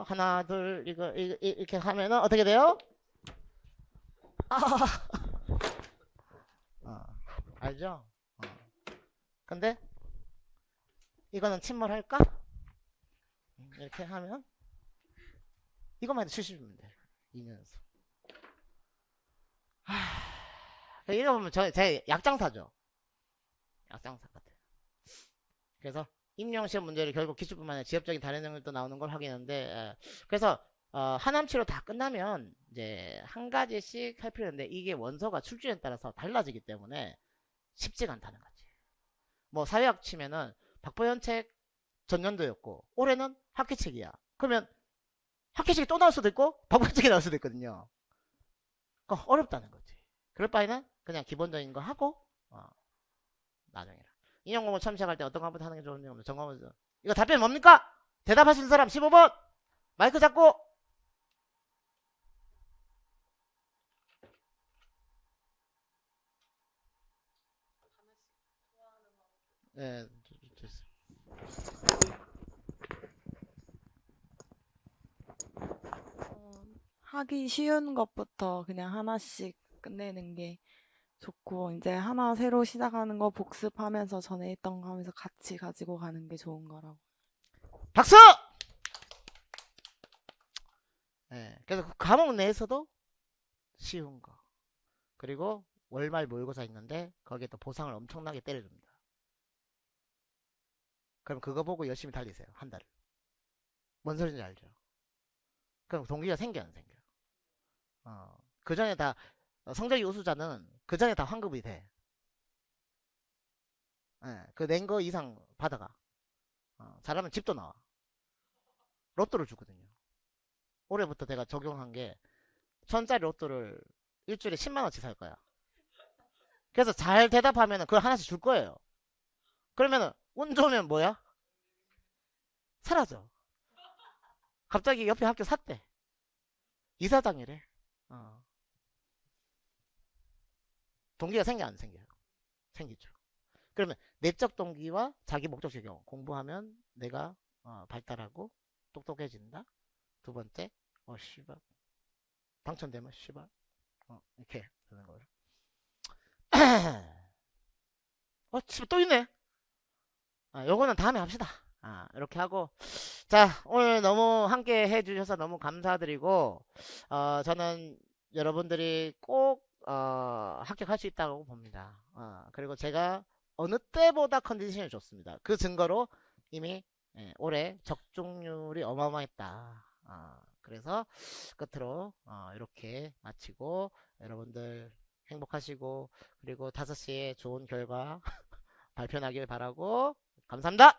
하나 둘 이거 이렇게 하면은 어떻게 돼요? 알죠? 근데 이거는 침몰할까? 이렇게 하면 이것만 해도 70면 돼. 2년에서. 이거 보면 제 약장사죠. 약장사 같아. 그래서 임용시험 문제를 결국 기출뿐만 아니라 지엽적인 다른 내용들도 나오는 걸 확인했는데 그래서 하남치로 다 끝나면 이제 한 가지씩 할 필요 있는데 이게 원서가 출제에 따라서 달라지기 때문에 쉽지가 않다는 거지. 뭐 사회학 치면은 박보현 책 전년도였고 올해는 학기책이야. 그러면 학기책이 또 나올 수도 있고 박보현 책이 나올 수도 있거든요. 그러니까 어렵다는 거지. 그럴 바에는 그냥 기본적인 거 하고 나중에 인용공부 처음 시작할 때 어떤 과목부터 하는 게 좋은지 점검을. 이거 답변 뭡니까? 대답하시는 사람 15번 마이크 잡고. 네, 하기 쉬운 것부터 그냥 하나씩 끝내는 게 좋고 이제 하나 새로 시작하는 거 복습하면서 전에 했던 거 하면서 같이 가지고 가는 게 좋은 거라고. 박수! 네, 그래서 그 과목 내에서도 쉬운 거 그리고 월말 모의고사 있는데 거기에 또 보상을 엄청나게 때려줍니다. 그럼 그거 보고 열심히 달리세요. 한 달을. 뭔 소리인지 알죠? 그럼 동기가 생겨 안 생겨? 그 전에 다 성적이 우수자는 그 전에 다 환급이 돼. 그 낸 거 이상 받아가. 잘하면 집도 나와. 로또를 주거든요. 올해부터 내가 적용한 게 1000짜리 로또를 일주일에 10만원치 살 거야. 그래서 잘 대답하면 그걸 하나씩 줄 거예요. 그러면은 운 좋으면 뭐야? 사라져. 갑자기 옆에 학교 샀대. 이사장이래. 동기가 생겨 안 생겨요? 생기죠. 그러면 내적 동기와 자기 목적적 경우 공부하면 내가 발달하고 똑똑해진다. 두 번째, 씨발 당첨되면 씨발 이렇게 되는 거죠. 씨발 또 있네. 요거는 다음에 합시다. 이렇게 하고 자 오늘 너무 함께 해주셔서 너무 감사드리고 저는 여러분들이 꼭 합격할 수 있다고 봅니다. 그리고 제가 어느 때보다 컨디션이 좋습니다. 그 증거로 이미 올해 적중률이 어마어마했다. 그래서 끝으로 이렇게 마치고 여러분들 행복하시고 그리고 5시에 좋은 결과 발표나길 바라고 감사합니다.